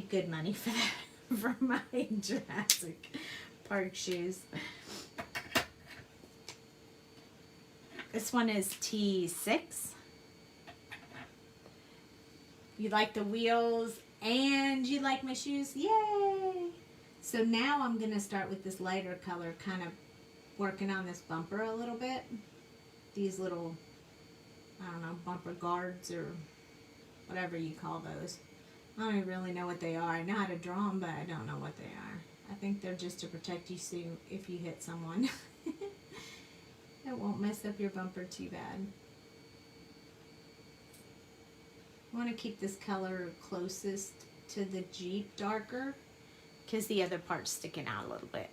good money for that. For my Jurassic Park shoes. This one is T6. You like the wheels and you like my shoes? Yay! So now I'm going to start with this lighter color, kind of working on this bumper a little bit. These little, I don't know, bumper guards or whatever you call those. I don't even really know what they are. I know how to draw them, but I don't know what they are. I think they're just to protect you so if you hit someone. It won't mess up your bumper too bad. I want to keep this color closest to the Jeep darker because the other part's sticking out a little bit.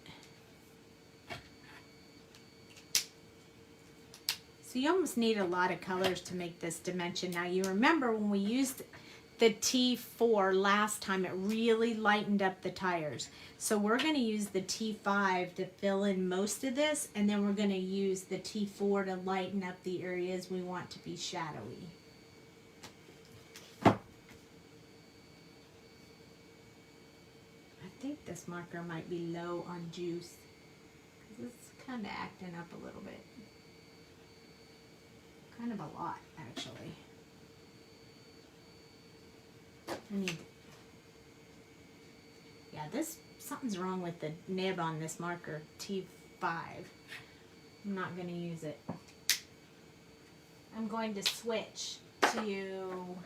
So you almost need a lot of colors to make this dimension. Now you remember when we used the T4 last time, it really lightened up the tires. So we're going to use the T5 to fill in most of this, and then we're going to use the T4 to lighten up the areas we want to be shadowy. I think this marker might be low on juice, because it's kind of acting up a little bit. Kind of a lot, actually. Yeah, something's wrong with the nib on this marker, T5. I'm not going to use it. I'm going to switch to,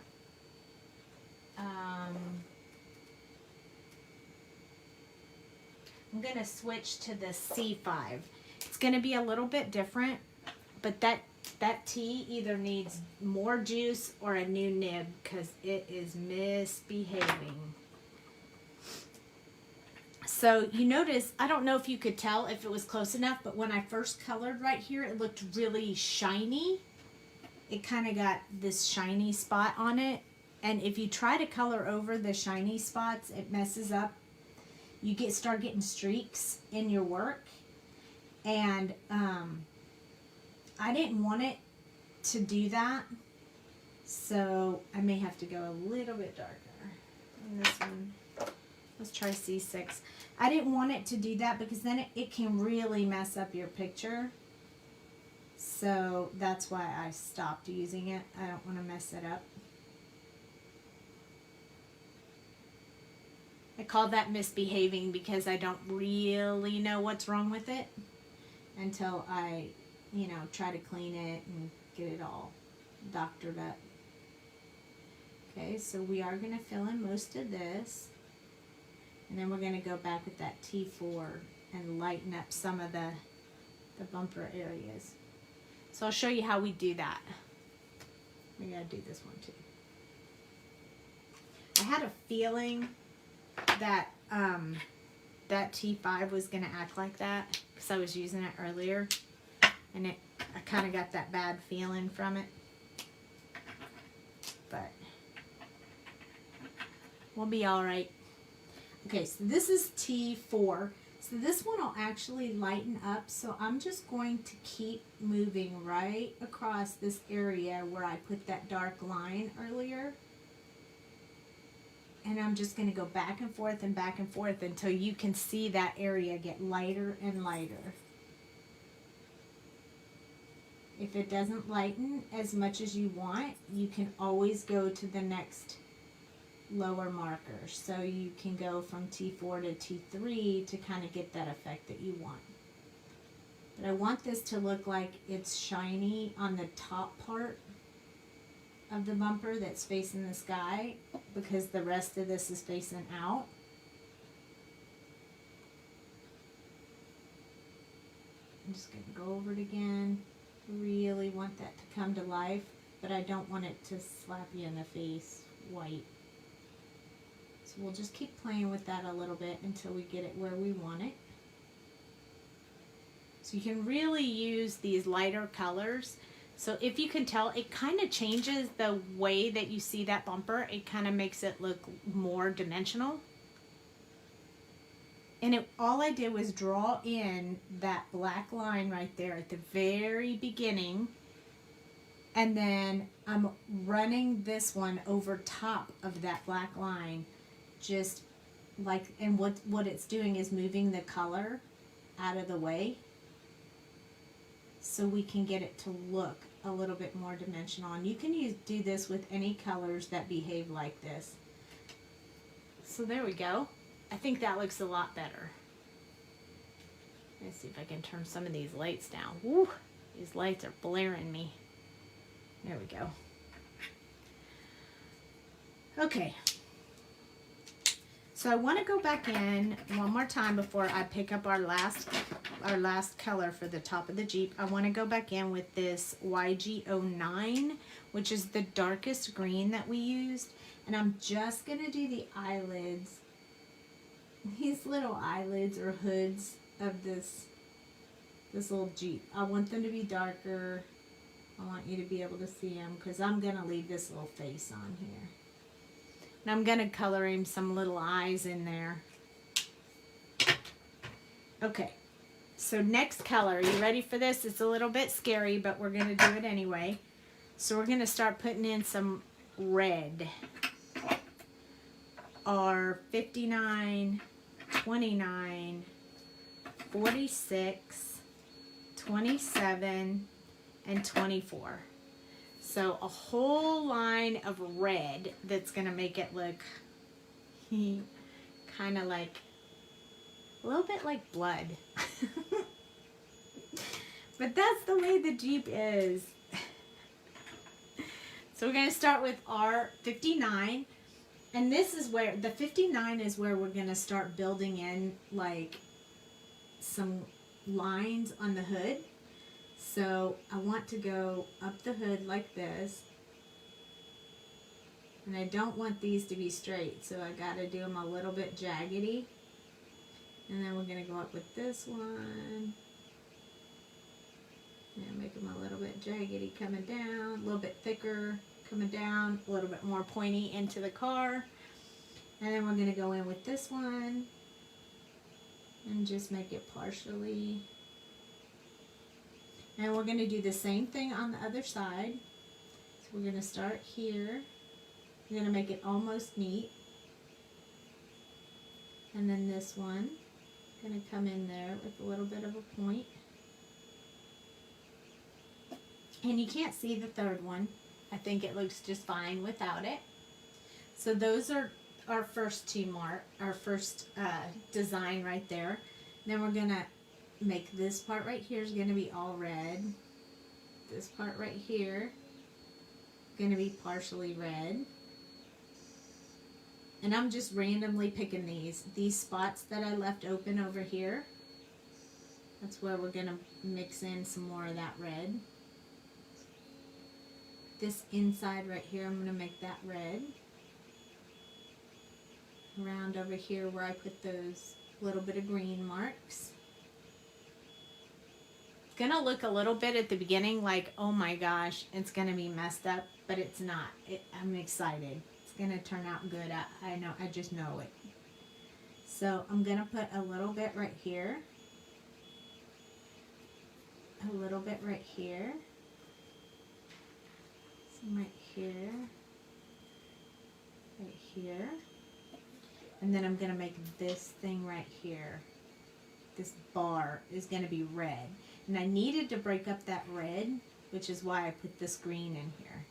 I'm going to switch to the C5. It's going to be a little bit different, but that T either needs more juice or a new nib because it is misbehaving. So you notice, I don't know if you could tell if it was close enough, but when I first colored right here, it looked really shiny. It kind of got this shiny spot on it. And if you try to color over the shiny spots, it messes up. You start getting streaks in your work. And I didn't want it to do that, so I may have to go a little bit darker on this one. Let's try C6. I didn't want it to do that because then it can really mess up your picture. So that's why I stopped using it. I don't want to mess it up. I call that misbehaving because I don't really know what's wrong with it until I, try to clean it and get it all doctored up. Okay, so we are going to fill in most of this. And then we're going to go back with that T4 and lighten up some of the bumper areas. So I'll show you how we do that. We got to do this one too. I had a feeling that that T5 was going to act like that because I was using it earlier. And I kind of got that bad feeling from it. We'll be all right. Okay, so this is T4. So this one will actually lighten up. So I'm just going to keep moving right across this area where I put that dark line earlier. And I'm just going to go back and forth until you can see that area get lighter and lighter. If it doesn't lighten as much as you want, you can always go to the next lower marker. So you can go from T4 to T3 to kind of get that effect that you want. But I want this to look like it's shiny on the top part of the bumper that's facing the sky, because the rest of this is facing out. I'm just going to go over it again. Really want that to come to life, but I don't want it to slap you in the face white. So we'll just keep playing with that a little bit until we get it where we want it. So you can really use these lighter colors. So if you can tell, it kind of changes the way that you see that bumper. It kind of makes it look more dimensional. And all I did was draw in that black line right there at the very beginning. And then I'm running this one over top of that black line. Just like, and what it's doing is moving the color out of the way, so we can get it to look a little bit more dimensional. And you can do this with any colors that behave like this. So there we go. I think that looks a lot better. Let's see if I can turn some of these lights down. Woo, these lights are blaring me. There we go. Okay. So I want to go back in one more time before I pick up our last color for the top of the Jeep. I want to go back in with this YG09, which is the darkest green that we used. And I'm just going to do the eyelids. These little eyelids or hoods of this little Jeep. I want them to be darker. I want you to be able to see them because I'm going to leave this little face on here. And I'm going to color him some little eyes in there. Okay, so next color. Are you ready for this? It's a little bit scary, but we're going to do it anyway. So we're going to start putting in some red. Our 59, 29, 46, 27, and 24. So a whole line of red that's going to make it look kind of like, a little bit like blood. But that's the way the Jeep is. So we're going to start with our 59. And this is where, the 59 is where we're going to start building in like some lines on the hood. So I want to go up the hood like this. And I don't want these to be straight, so I got to do them a little bit jaggedy. And then we're going to go up with this one. And make them a little bit jaggedy coming down, a little bit thicker coming down, a little bit more pointy into the car. And then we're going to go in with this one and just make it partially. And we're going to do the same thing on the other side. So we're going to start here. We're going to make it almost neat. And then this one, going to come in there with a little bit of a point. And you can't see the third one. I think it looks just fine without it. So those are our first two our first design right there. Then we're going to make this part right here is going to be all red. This part right here going to be partially red. And I'm just randomly picking these spots that I left open over here. That's where we're going to mix in some more of that red. This inside right here, I'm going to make that red. Around over here where I put those little bit of green marks. It's going to look a little bit at the beginning like, oh my gosh, it's going to be messed up, but it's not. I'm excited. It's going to turn out good. I know, I just know it. So I'm going to put a little bit right here. A little bit right here. Some right here. Right here. And then I'm going to make this thing right here. This bar is going to be red. And I needed to break up that red, which is why I put this green in here.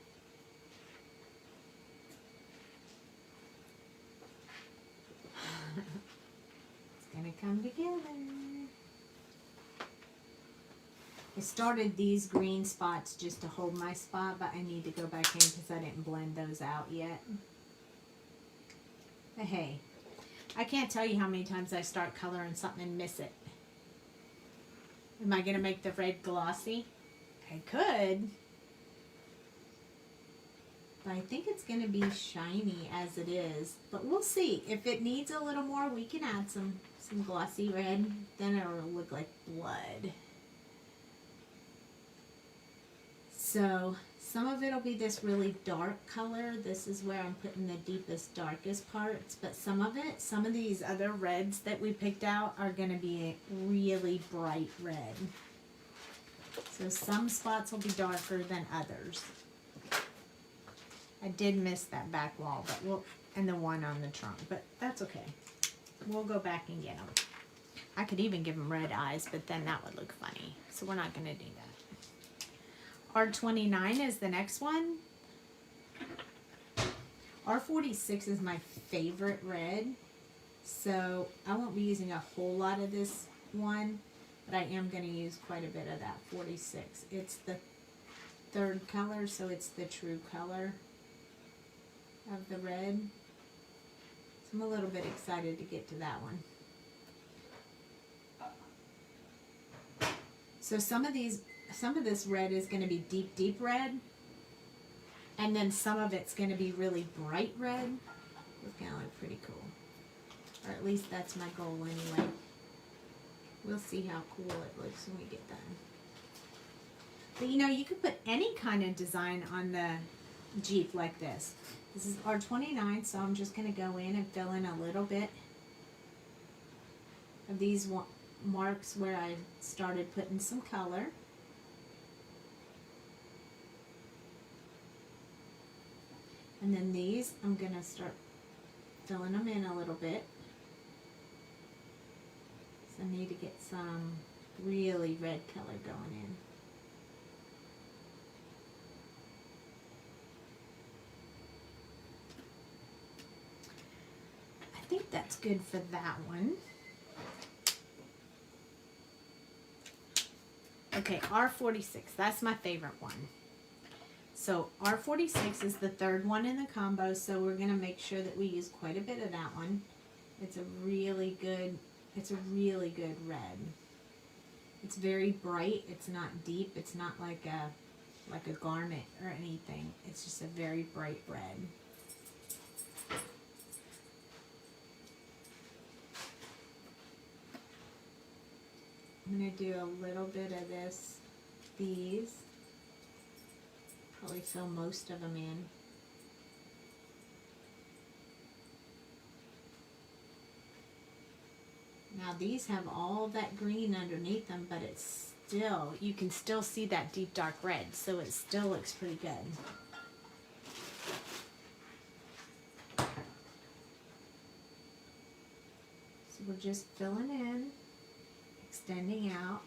It's going to come together. I started these green spots just to hold my spot, but I need to go back in because I didn't blend those out yet. But hey, I can't tell you how many times I start coloring something and miss it. Am I going to make the red glossy? I could. But I think it's going to be shiny as it is. But we'll see. If it needs a little more, we can add some glossy red. Then it'll look like blood. So some of it will be this really dark color. This is where I'm putting the deepest, darkest parts. But some of these other reds that we picked out are going to be a really bright red. So some spots will be darker than others. I did miss that back wall, but and the one on the trunk, but that's okay. We'll go back and get them. I could even give them red eyes, but then that would look funny. So we're not going to do that. R29 is the next one. R46 is my favorite red. So I won't be using a whole lot of this one, but I am going to use quite a bit of that 46. It's the third color, so it's the true color of the red. So I'm a little bit excited to get to that one. So some of this red is going to be deep, deep red. And then some of it's going to be really bright red. It's going to look pretty cool. Or at least that's my goal anyway. We'll see how cool it looks when we get done. But you know, you could put any kind of design on the Jeep like this. This is R29, so I'm just going to go in and fill in a little bit of these marks where I started putting some color. And then these, I'm going to start filling them in a little bit. So I need to get some really red color going in. I think that's good for that one. Okay, R46, that's my favorite one. So R46 is the third one in the combo, so we're going to make sure that we use quite a bit of that one. It's a really good red. It's very bright. It's not deep. It's not like a garnet or anything. It's just a very bright red. I'm going to do a little bit of these. Probably fill most of them in. Now these have all that green underneath them, but it's still, you can still see that deep dark red, so it still looks pretty good. So we're just filling in, extending out,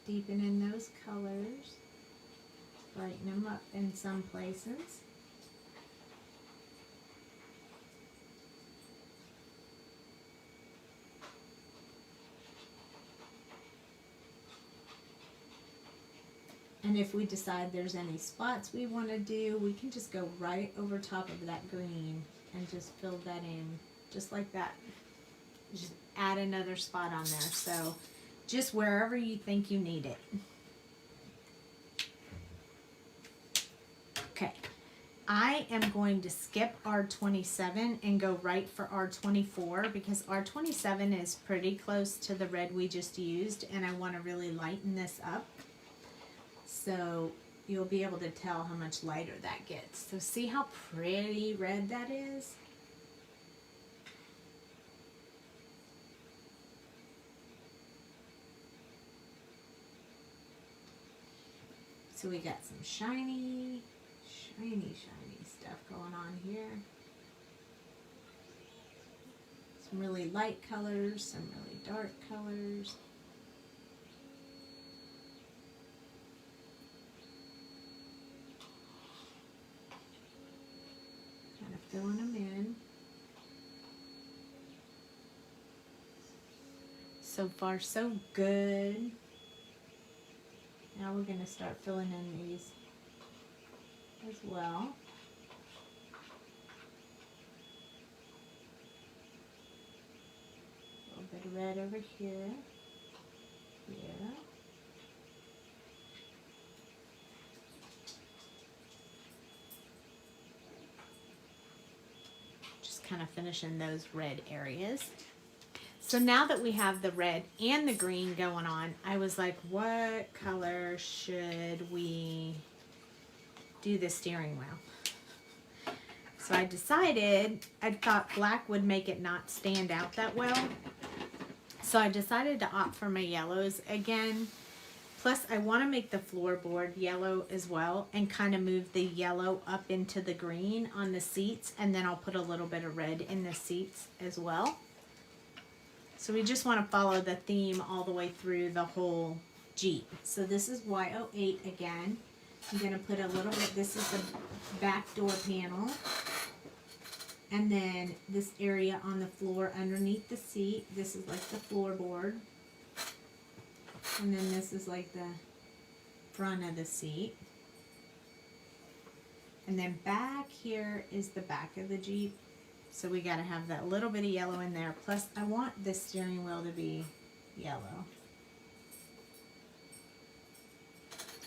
deepening those colors. Brighten them up in some places. And if we decide there's any spots we want to do, we can just go right over top of that green and just fill that in just like that. Just add another spot on there. So just wherever you think you need it. Okay, I am going to skip R27 and go right for R24 because R27 is pretty close to the red we just used and I want to really lighten this up. So you'll be able to tell how much lighter that gets. So see how pretty red that is? So we got some shiny stuff going on here. Some really light colors, some really dark colors. Kind of filling them in. So far, so good. Now we're going to start filling in these as well. A little bit of red over here. Yeah. Just kind of finishing those red areas. So now that we have the red and the green going on, I was like, what color should we do the steering wheel? So I decided, I thought black would make it not stand out that well. So I decided to opt for my yellows again. Plus I want to make the floorboard yellow as well and kind of move the yellow up into the green on the seats, and then I'll put a little bit of red in the seats as well. So we just want to follow the theme all the way through the whole Jeep. So this is Y08 again. I'm going to put a little bit, this is the back door panel. And then this area on the floor underneath the seat, this is like the floorboard. And then this is like the front of the seat. And then back here is the back of the Jeep. So we got to have that little bit of yellow in there. Plus, I want this steering wheel to be yellow.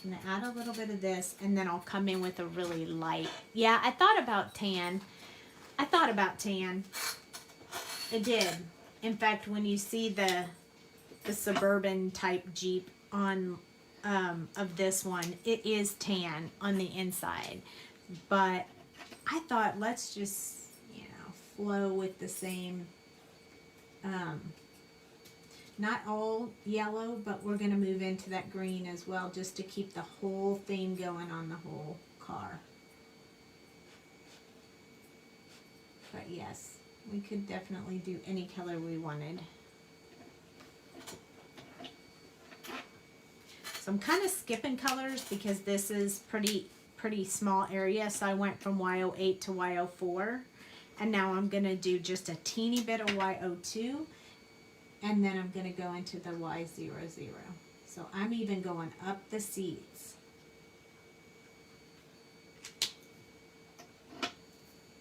I'm going to add a little bit of this, and then I'll come in with a really light. Yeah, I thought about tan. It did. In fact, when you see the suburban type Jeep on of this one, it is tan on the inside. But I thought, let's just flow with the same, not all yellow, but we're going to move into that green as well, just to keep the whole theme going on the whole car. But yes, we could definitely do any color we wanted. So I'm kind of skipping colors because this is pretty small area, so I went from Y08 to Y04. And now I'm going to do just a teeny bit of Y02, and then I'm going to go into the Y00. So I'm even going up the seats.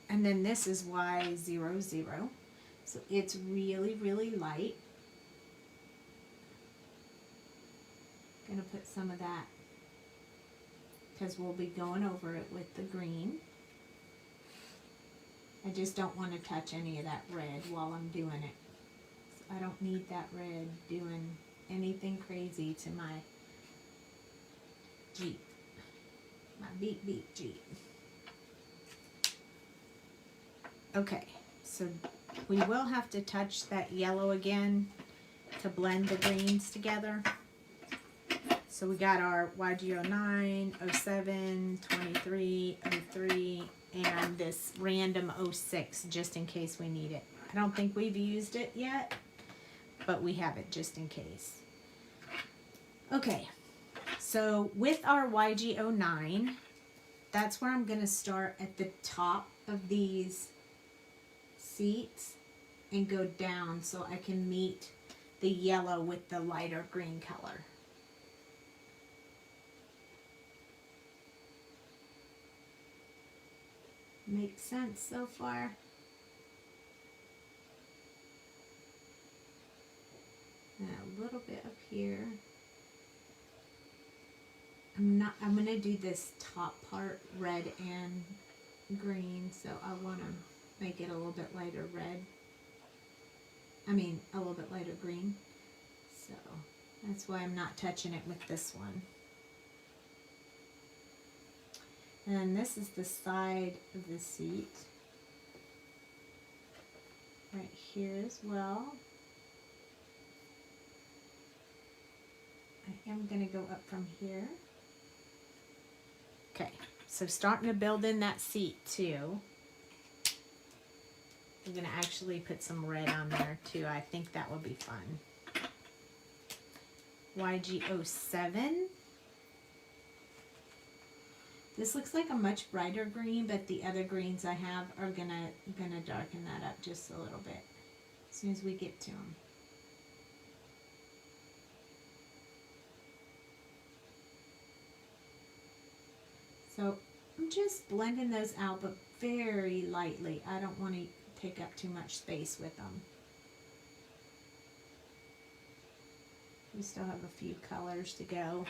And then this is Y00. So it's really, really light. Going to put some of that because we'll be going over it with the green. I just don't want to touch any of that red while I'm doing it. So I don't need that red doing anything crazy to my Jeep. My beep beep Jeep. Okay, so we will have to touch that yellow again to blend the greens together. So we got our YG09, 07, 23, 03, and this random 06 just in case we need it. I don't think we've used it yet, but we have it just in case. Okay, so with our YG09, that's where I'm going to start at the top of these seats and go down so I can meet the yellow with the lighter green color. Makes sense so far? And a little bit up here. I'm going to do this top part red and green, so I want to make it a little bit lighter red. A little bit lighter green. So that's why I'm not touching it with this one. And then this is the side of the seat. Right here as well. I am going to go up from here. Okay, so starting to build in that seat too. I'm going to actually put some red on there too. I think that will be fun. YG07. This looks like a much brighter green, but the other greens I have are gonna darken that up just a little bit as soon as we get to them. So I'm just blending those out, but very lightly. I don't want to take up too much space with them. We still have a few colors to go.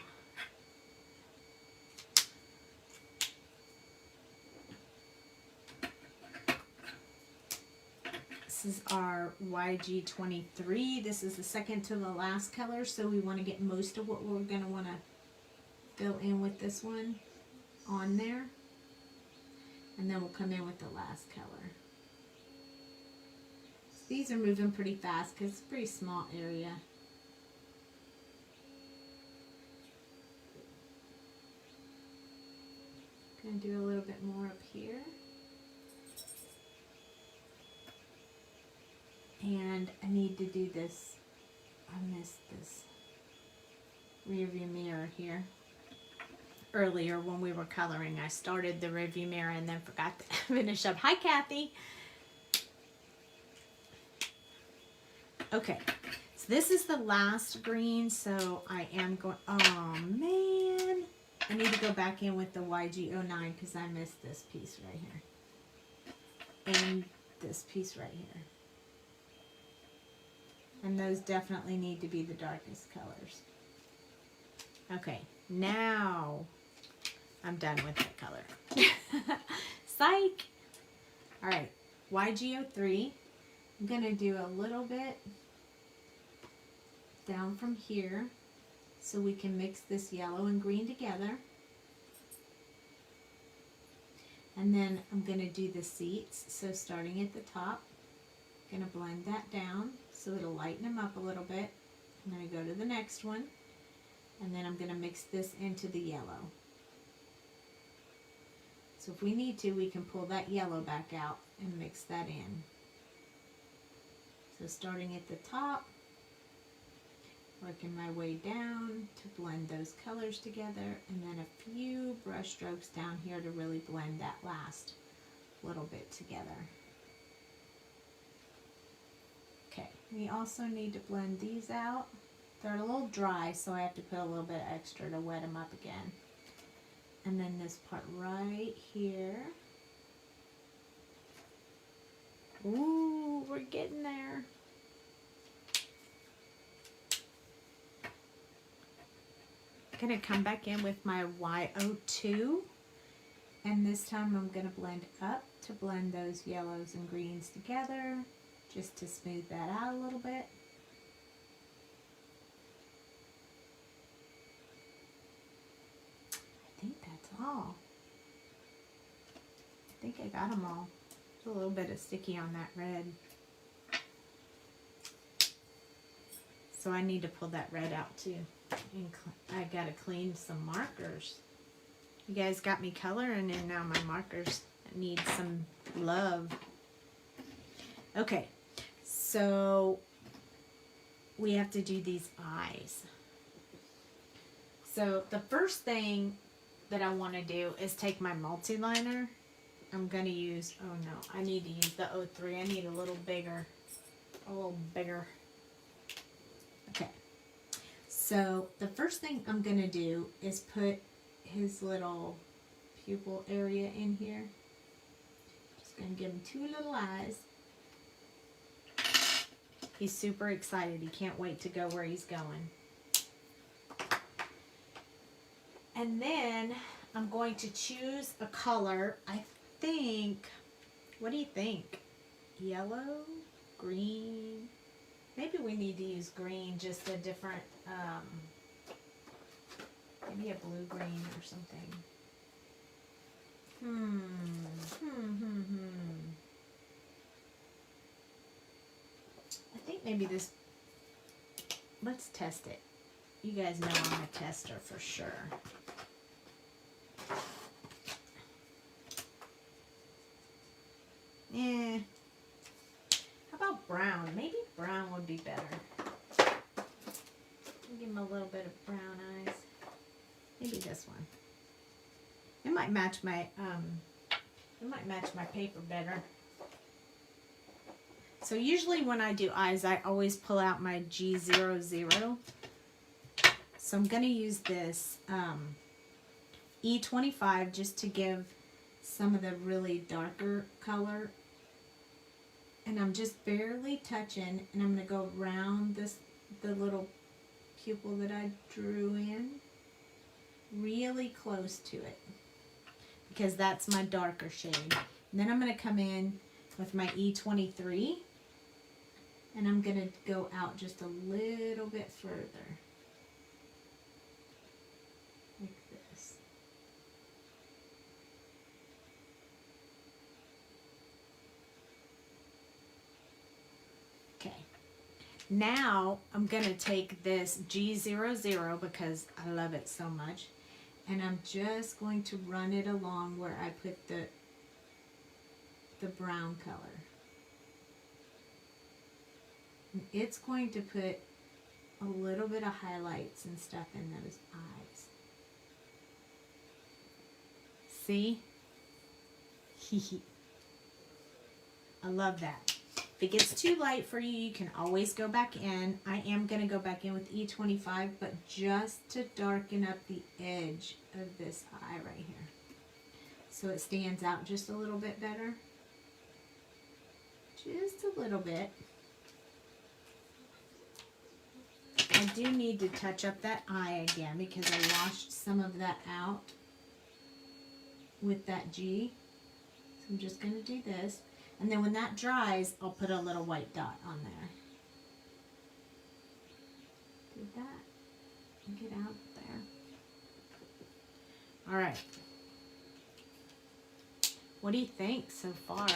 This is our YG23. This is the second to the last color, so we want to get most of what we're going to want to fill in with this one on there. And then we'll come in with the last color. These are moving pretty fast because it's a pretty small area. Gonna do a little bit more up here. And I need to do this. I missed this rear view mirror here. Earlier when we were coloring, I started the rear view mirror and then forgot to finish up. Hi, Kathy. Okay, so this is the last green, so I am going, oh man. I need to go back in with the YG09 because I missed this piece right here. And this piece right here. And those definitely need to be the darkest colors. Okay, now I'm done with that color. Psych! Alright, YG03. I'm going to do a little bit down from here so we can mix this yellow and green together. And then I'm going to do the seats. So starting at the top, I'm going to blend that down so it'll lighten them up a little bit. I'm going to go to the next one, and then I'm going to mix this into the yellow. So if we need to, we can pull that yellow back out and mix that in. So starting at the top, working my way down to blend those colors together, and then a few brush strokes down here to really blend that last little bit together. Okay, we also need to blend these out. They're a little dry, so I have to put a little bit extra to wet them up again. And then this part right here. Ooh, we're getting there. I'm going to come back in with my Y02. And this time I'm going to blend up to blend those yellows and greens together, just to smooth that out a little bit. I think that's all. I think I got them all. There's a little bit of sticky on that red. So I need to pull that red out too. And I gotta clean some markers. You guys got me coloring, and now my markers need some love. Okay, so we have to do these eyes. So the first thing that I want to do is take my multi-liner. I'm going to use, oh no, I need to use the 03. I need a little bigger. A little bigger. Okay. So the first thing I'm going to do is put his little pupil area in here. Just going to give him two little eyes. He's super excited. He can't wait to go where he's going. And then I'm going to choose a color. I think, what do you think? Yellow? Green? Maybe we need to use green, just a different, maybe a blue-green or something. I think maybe this, let's test it. You guys know I'm a tester for sure. Eh. How about brown? Maybe brown would be better. Give him a little bit of brown eyes. Maybe this one. It might match my paper better. So usually when I do eyes, I always pull out my G00. So I'm going to use this E25 just to give some of the really darker color. And I'm just barely touching, and I'm going to go around the little pupil that I drew in, really close to it, because that's my darker shade. And then I'm going to come in with my E23, and I'm going to go out just a little bit further, like this. Okay. Now I'm going to take this G00 because I love it so much, and I'm just going to run it along where I put the brown color. And it's going to put a little bit of highlights and stuff in those eyes. See? I love that. If it gets too light for you, you can always go back in. I am going to go back in with E25, but just to darken up the edge of this eye right here, so it stands out just a little bit better. Just a little bit. I do need to touch up that eye again because I washed some of that out with that G. So I'm just going to do this. And then when that dries, I'll put a little white dot on there. Did that. Get out there. All right. What do you think so far?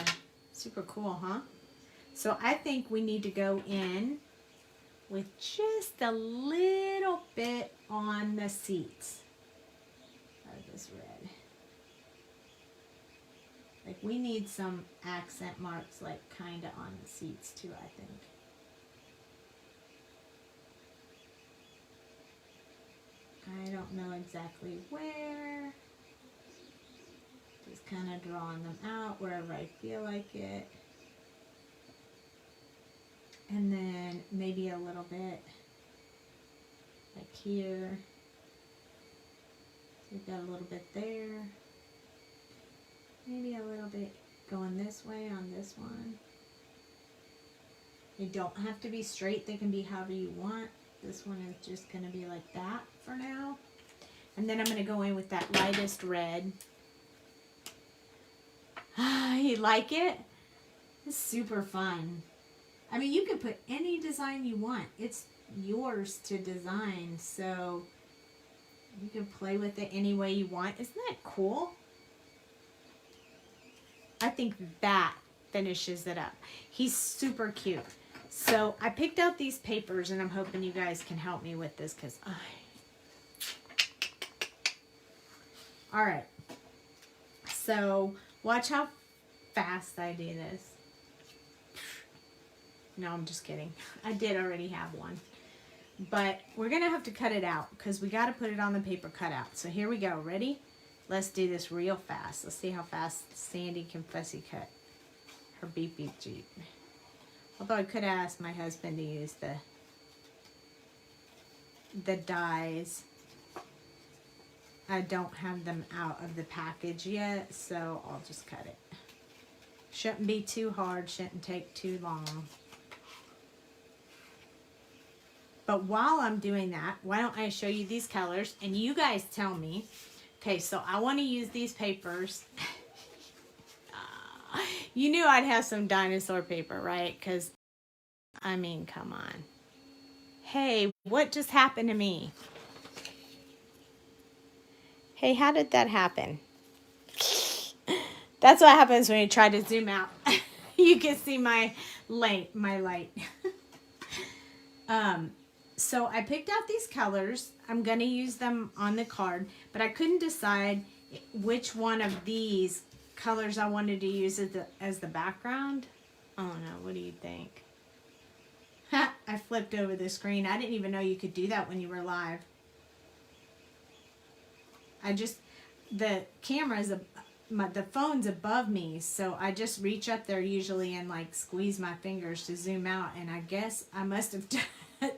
Super cool, huh? So I think we need to go in with just a little bit on the seats of this red. Like we need some accent marks, like kind of on the seats too, I think. I don't know exactly where. Just kind of drawing them out wherever I feel like it. And then maybe a little bit like here. We've got a little bit there. Maybe a little bit going this way on this one. They don't have to be straight. They can be however you want. This one is just going to be like that for now. And then I'm going to go in with that lightest red. You like it? It's super fun. I mean, you can put any design you want. It's yours to design, so you can play with it any way you want. Isn't that cool? I think that finishes it up. He's super cute. So I picked out these papers, and I'm hoping you guys can help me with this because all right. So watch how fast I do this. No, I'm just kidding. I did already have one. But we're going to have to cut it out because we got to put it on the paper cutout. So here we go. Ready? Let's do this real fast. Let's see how fast Sandy can fussy cut her beep beep Jeep. Although I could ask my husband to use the dies. I don't have them out of the package yet, so I'll just cut it. Shouldn't be too hard, shouldn't take too long. But while I'm doing that, why don't I show you these colors and you guys tell me. Okay, so I want to use these papers. You knew I'd have some dinosaur paper, right? Because, I mean, come on. Hey, what just happened to me? Hey, how did that happen? That's what happens when you try to zoom out. You can see my light. So I picked out these colors. I'm going to use them on the card, but I couldn't decide which one of these colors I wanted to use as the background. Oh no, what do you think? I flipped over the screen. I didn't even know you could do that when you were live. The camera's the phone's above me, so I just reach up there usually and like squeeze my fingers to zoom out, and I guess I must have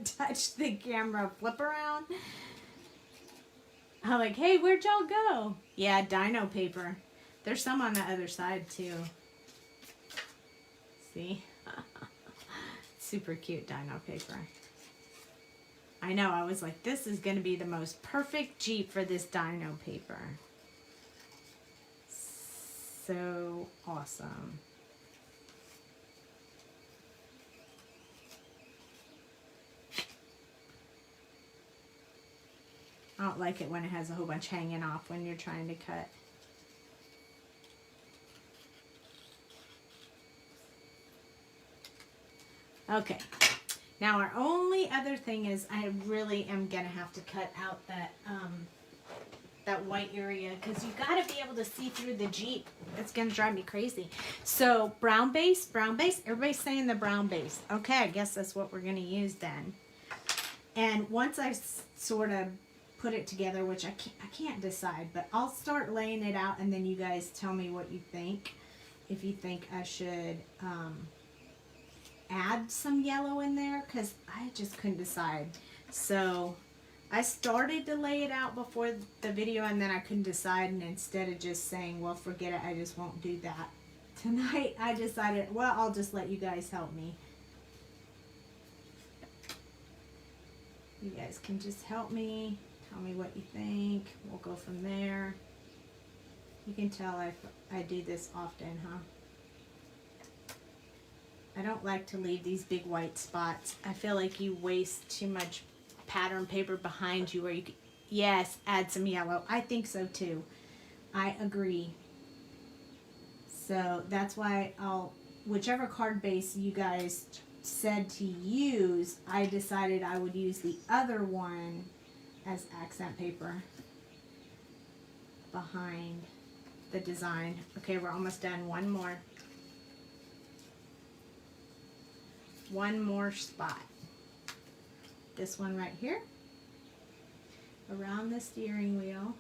touched the camera flip around. I'm like, hey, where'd y'all go? Yeah, dino paper. There's some on the other side too. See? Super cute dino paper. I know, I was like, this is going to be the most perfect Jeep for this dino paper. So awesome. I don't like it when it has a whole bunch hanging off when you're trying to cut. Okay. Now our only other thing is I really am going to have to cut out that white area because you got to be able to see through the Jeep. It's going to drive me crazy. So brown base. Everybody's saying the brown base. Okay, I guess that's what we're going to use then. And once I sort of put it together, which I can't decide, but I'll start laying it out and then you guys tell me what you think. If you think I should add some yellow in there, because I just couldn't decide. So I started to lay it out before the video and then I couldn't decide, and instead of just saying, well, forget it, I just won't do that tonight, I decided, well, I'll just let you guys help me. You guys can just help me, tell me what you think. We'll go from there. You can tell I do this often, huh? I don't like to leave these big white spots. I feel like you waste too much pattern paper behind you where you could, yes, add some yellow. I think so too. I agree. So that's why whichever card base you guys said to use, I decided I would use the other one as accent paper behind the design. Okay, we're almost done. One more spot. This one right here, around the steering wheel.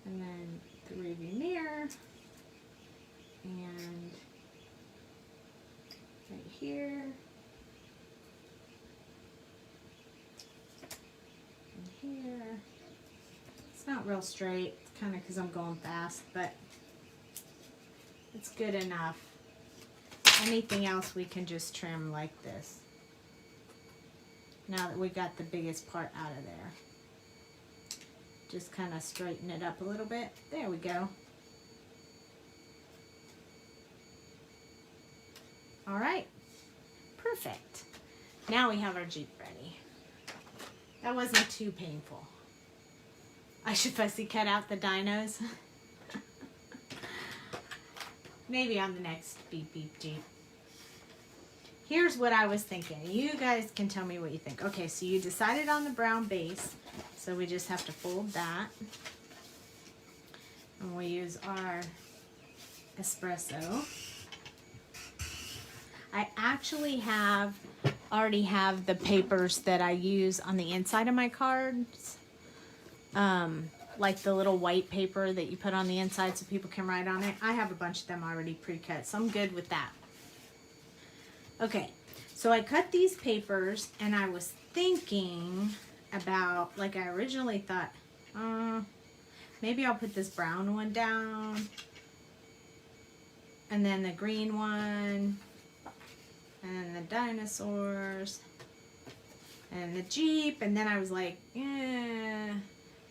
And then the rearview mirror, and right here, and here. It's not real straight, kind of because I'm going fast, but it's good enough. Anything else we can just trim like this. Now that we got the biggest part out of there. Just kind of straighten it up a little bit. There we go. All right. Perfect. Now we have our Jeep ready. That wasn't too painful. I should fussy cut out the dinos. Maybe on the next Beep Beep Jeep. Here's what I was thinking. You guys can tell me what you think. Okay, so you decided on the brown base. So we just have to fold that. And we'll use our espresso. I actually already have the papers that I use on the inside of my cards. Like the little white paper that you put on the inside so people can write on it. I have a bunch of them already pre-cut, so I'm good with that. Okay, so I cut these papers and I was thinking about, like I originally thought, maybe I'll put this brown one down and then the green one and then the dinosaurs and the Jeep, and then I was like,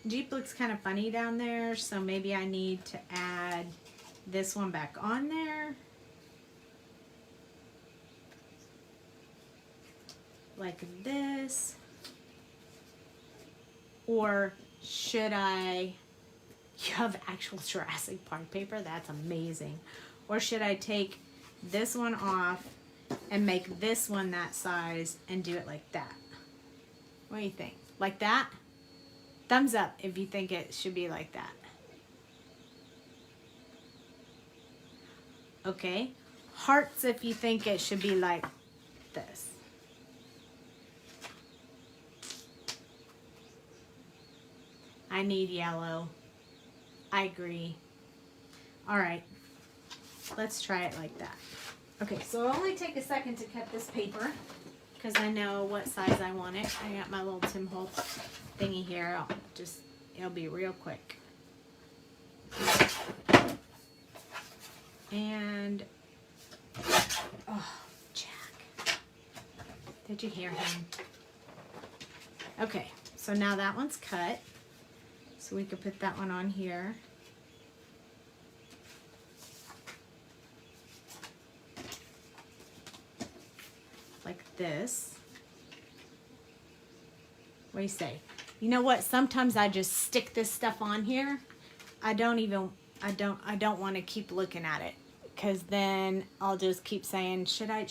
Jeep looks kind of funny down there, so maybe I need to add this one back on there. Like this. Or should I, you have actual Jurassic Park paper? That's amazing. Or should I take this one off and make this one that size and do it like that? What do you think? Like that? Thumbs up if you think it should be like that. Okay. Hearts if you think it should be like this. I need yellow. I agree. All right. Let's try it like that. Okay, so it'll only take a second to cut this paper because I know what size I want it. I got my little Tim Holtz thingy here. It'll be real quick. And, oh, Jack. Did you hear him? Okay, so now that one's cut. So we could put that one on here. Like this. What do you say? You know what? Sometimes I just stick this stuff on here. I don't want to keep looking at it because then I'll just keep saying, should I?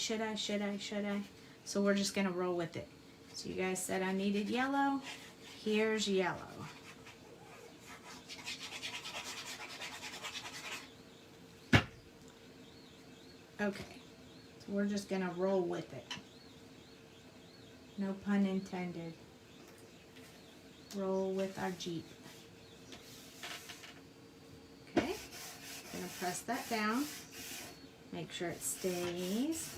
So we're just going to roll with it. So you guys said I needed yellow. Here's yellow. Okay. So we're just going to roll with it. No pun intended. Roll with our Jeep. Okay. Gonna press that down. Make sure it stays.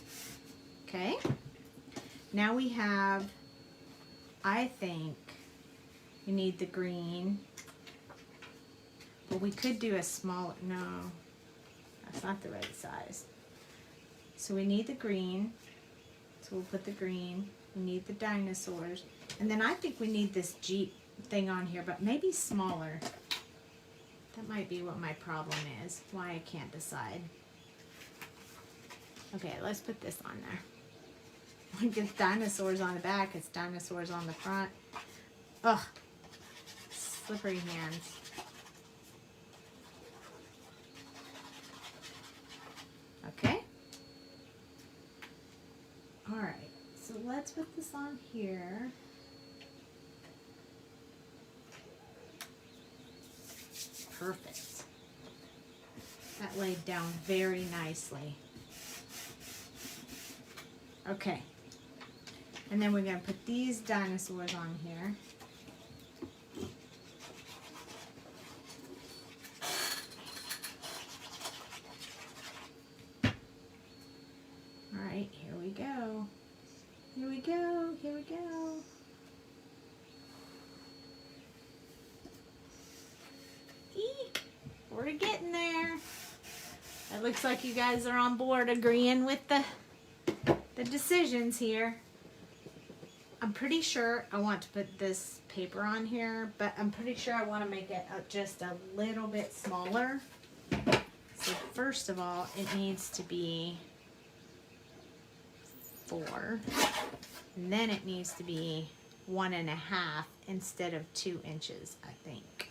Okay. Now we have, I think you need the green. But we could do a smaller, no. That's not the right size. So we need the green. So we'll put the green. We need the dinosaurs. And then I think we need this Jeep thing on here, but maybe smaller. That might be what my problem is. Why I can't decide. Okay, let's put this on there. Like it's dinosaurs on the back, it's dinosaurs on the front. Ugh. Slippery hands. Okay. Alright, so let's put this on here. Perfect. That laid down very nicely. Okay. And then we're going to put these dinosaurs on here. Alright, here we go. Here we go. Here we go. Eek. We're getting there. It looks like you guys are on board agreeing with the decisions here. I'm pretty sure I want to put this paper on here, but I'm pretty sure I want to make it just a little bit smaller. So first of all, it needs to be 4. And then it needs to be 1.5 instead of 2 inches, I think.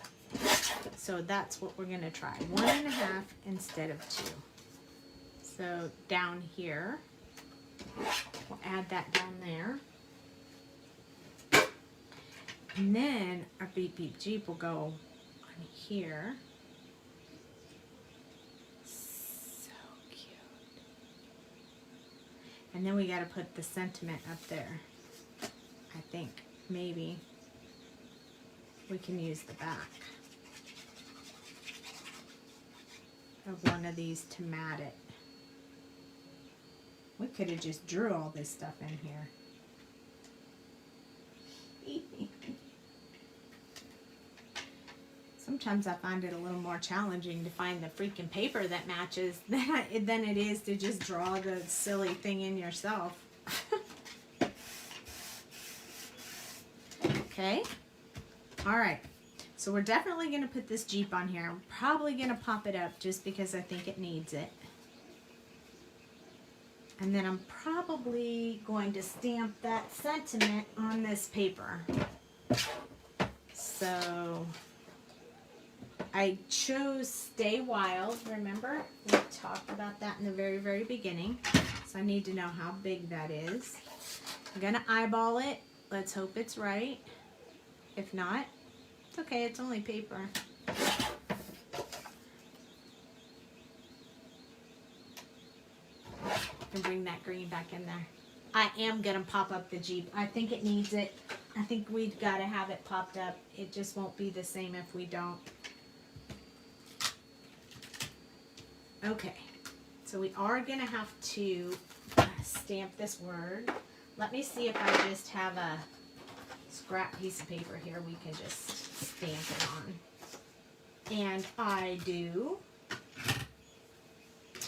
So that's what we're going to try. 1.5 instead of 2. So down here, we'll add that down there. And then our Beep Beep Jeep will go on here. So cute. And then we got to put the sentiment up there. I think maybe we can use the back of one of these to mat it. We could have just drew all this stuff in here. Sometimes I find it a little more challenging to find the freaking paper that matches than it is to just draw the silly thing in yourself. Okay. All right. So we're definitely going to put this Jeep on here. I'm probably going to pop it up just because I think it needs it. And then I'm probably going to stamp that sentiment on this paper. So I chose Stay Wild, remember? We talked about that in the very, very beginning. So I need to know how big that is. I'm going to eyeball it. Let's hope it's right. If not, it's okay. It's only paper. And bring that green back in there. I am going to pop up the Jeep. I think it needs it. I think we've got to have it popped up. It just won't be the same if we don't. Okay. So we are going to have to stamp this word. Let me see if I just have a scrap piece of paper here we can just stamp it on. And I do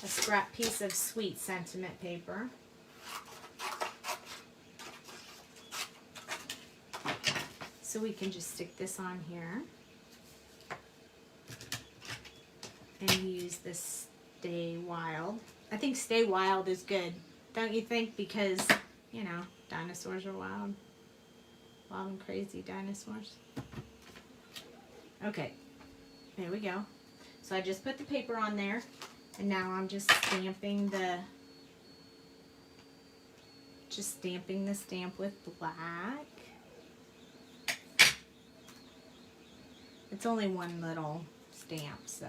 a scrap piece of sweet sentiment paper. So we can just stick this on here and use this Stay Wild. I think Stay Wild is good, don't you think? Because, you know, dinosaurs are wild. Wild and crazy dinosaurs. Okay, there we go. So I just put the paper on there, and now I'm just stamping the stamp with black. It's only one little stamp, so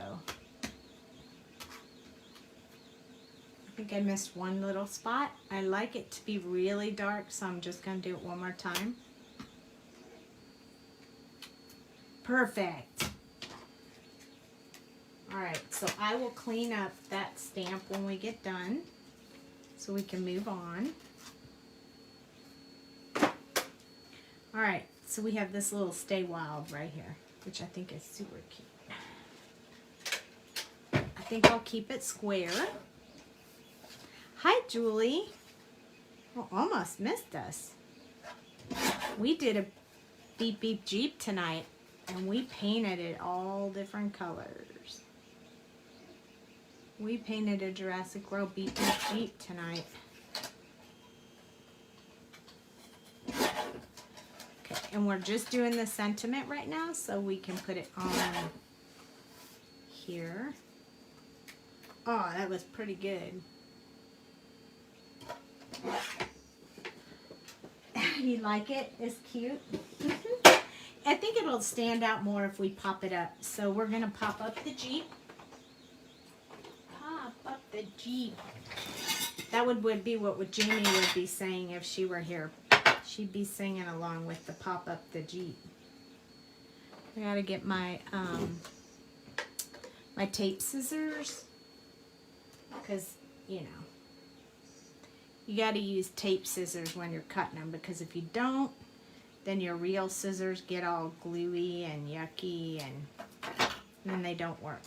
I think I missed one little spot. I like it to be really dark, so I'm just going to do it one more time. Perfect. Alright, so I will clean up that stamp when we get done so we can move on. Alright, so we have this little Stay Wild right here, which I think is super cute. I think I'll keep it square. Hi, Julie. Well, almost missed us. We did a Beep Beep Jeep tonight, and we painted it all different colors. We painted a Jurassic World Beep Beep Jeep tonight. Okay, and we're just doing the sentiment right now, so we can put it on here. Oh, that was pretty good. You like it? It's cute. I think it'll stand out more if we pop it up. So we're going to pop up the Jeep. Pop up the Jeep. That would be what Jamie would be saying if she were here. She'd be singing along with the pop up the Jeep. I got to get my my tape scissors. Because, you know, you got to use tape scissors when you're cutting them. Because if you don't, then your real scissors get all gluey and yucky, and then they don't work.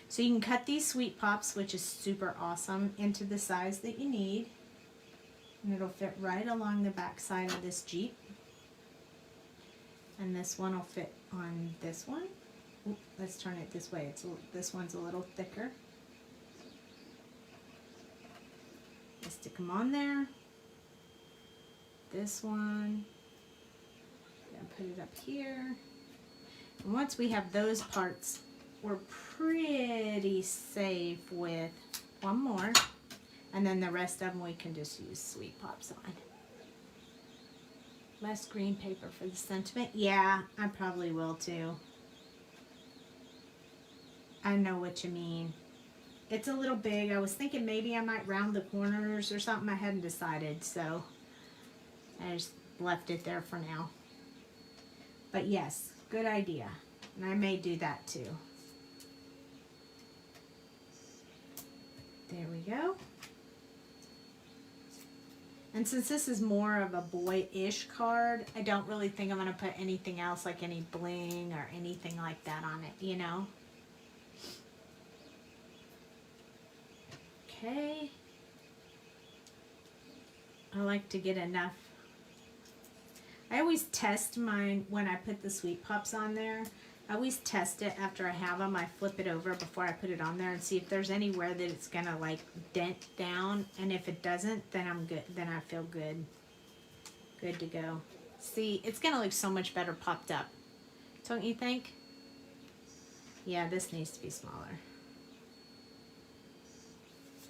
So you can cut these Sweet Pops, which is super awesome, into the size that you need. And it'll fit right along the back side of this Jeep. And this one will fit on this one. Ooh, let's turn it this way. This one's a little thicker. Let's stick them on there. This one. Put it up here. And once we have those parts, we're pretty safe with one more. And then the rest of them we can just use Sweet Pops on. Less green paper for the sentiment. Yeah, I probably will too. I know what you mean. It's a little big. I was thinking maybe I might round the corners or something. I hadn't decided, so I just left it there for now. But yes, good idea. And I may do that too. There we go. And since this is more of a boy-ish card, I don't really think I'm going to put anything else, like any bling or anything like that on it, you know? Okay. I like to get enough. I always test mine when I put the Sweet Pops on there. I always test it after I have them. I flip it over before I put it on there and see if there's anywhere that it's going to like dent down. And if it doesn't, then I'm good. Then I feel good. Good to go. See, it's going to look so much better popped up. Don't you think? Yeah, this needs to be smaller.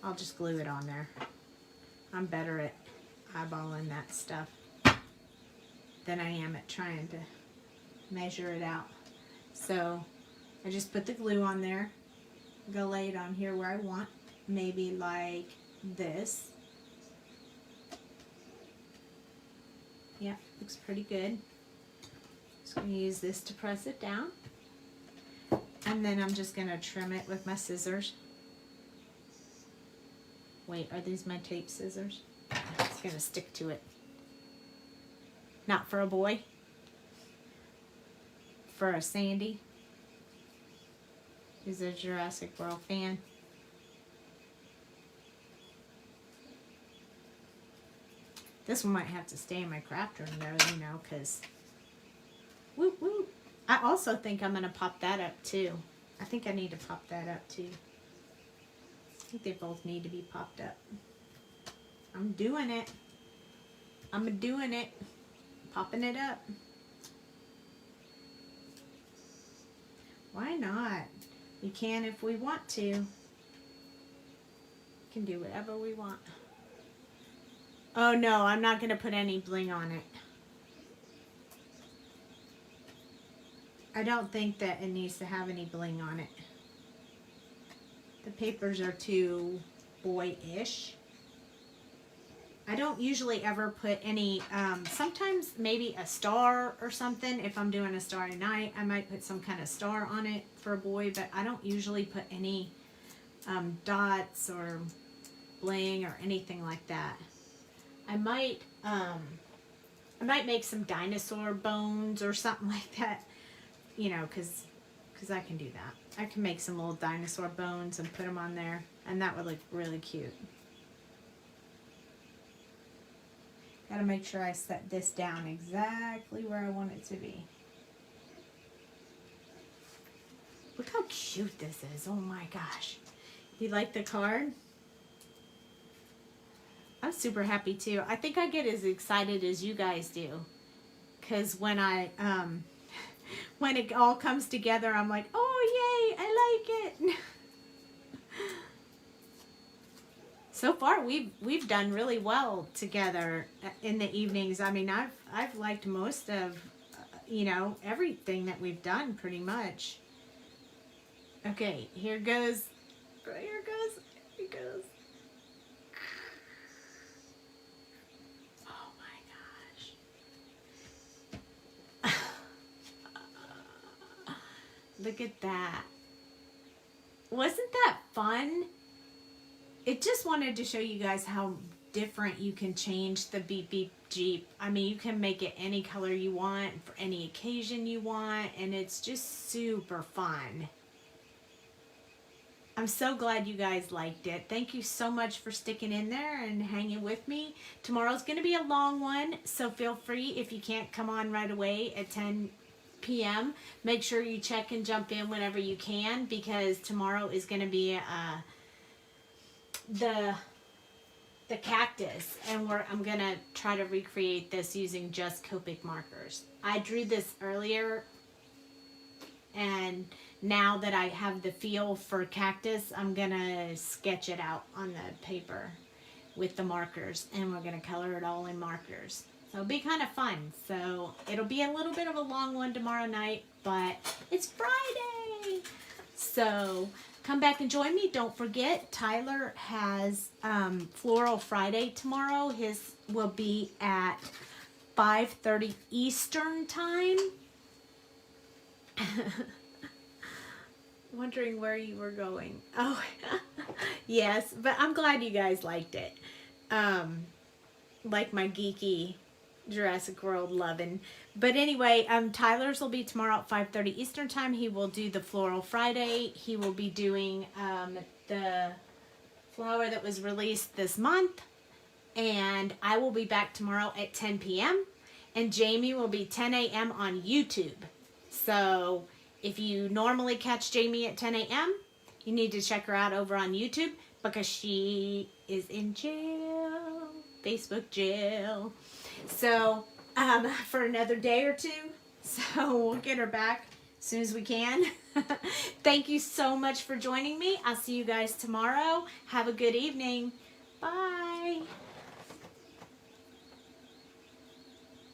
I'll just glue it on there. I'm better at eyeballing that stuff than I am at trying to measure it out. So I just put the glue on there. Go lay it on here where I want. Maybe like this. Yeah, looks pretty good. Just going to use this to press it down. And then I'm just going to trim it with my scissors. Wait, are these my tape scissors? It's going to stick to it. Not for a boy. For a Sandy. Who's a Jurassic World fan. This one might have to stay in my craft room though, you know, because whoop whoop. I also think I'm going to pop that up too. I think I need to pop that up too. I think they both need to be popped up. I'm doing it. I'm doing it. Popping it up. Why not? We can if we want to. We can do whatever we want. Oh no, I'm not going to put any bling on it. I don't think that it needs to have any bling on it. The papers are too boyish. I don't usually ever put any, sometimes maybe a star or something. If I'm doing a starry night, I might put some kind of star on it for a boy, but I don't usually put any dots or bling or anything like that. I might make some dinosaur bones or something like that, you know, because I can do that. I can make some little dinosaur bones and put them on there, and that would look really cute. Gotta make sure I set this down exactly where I want it to be. Look how cute this is. Oh my gosh. You like the card? I'm super happy too. I think I get as excited as you guys do. Because when when it all comes together, I'm like, oh yay, I like it. So far, we've done really well together in the evenings. I mean, I've liked most of, you know, everything that we've done pretty much. Okay, here goes. Here goes. Here goes. Oh my gosh. Look at that. Wasn't that fun? It just wanted to show you guys how different you can change the Beep Beep Jeep. I mean, you can make it any color you want for any occasion you want, and it's just super fun. I'm so glad you guys liked it. Thank you so much for sticking in there and hanging with me. Tomorrow's going to be a long one, so feel free if you can't come on right away at 10 p.m. Make sure you check and jump in whenever you can, because tomorrow is going to be the cactus, and I'm gonna try to recreate this using just Copic markers. I drew this earlier, and now that I have the feel for cactus, I'm gonna sketch it out on the paper with the markers, and we're gonna color it all in markers. So it'll be kind of fun. So it'll be a little bit of a long one tomorrow night, but it's Friday, so come back and join me. Don't forget, Tyler has Floral Friday tomorrow. His will be at 5:30 Eastern time. Wondering where you were going. Oh, yes, but I'm glad you guys liked it. Like my geeky Jurassic World loving. But anyway, Tyler's will be tomorrow at 5:30 Eastern time. He will do the Floral Friday. He will be doing the flower that was released this month. And I will be back tomorrow at 10 p.m. And Jamie will be 10 a.m. on YouTube. So if you normally catch Jamie at 10 a.m., you need to check her out over on YouTube, because she is in jail. Facebook jail. So for another day or two, So we'll get her back as soon as we can. Thank you so much for joining me. I'll see you guys tomorrow. Have a good evening. Bye.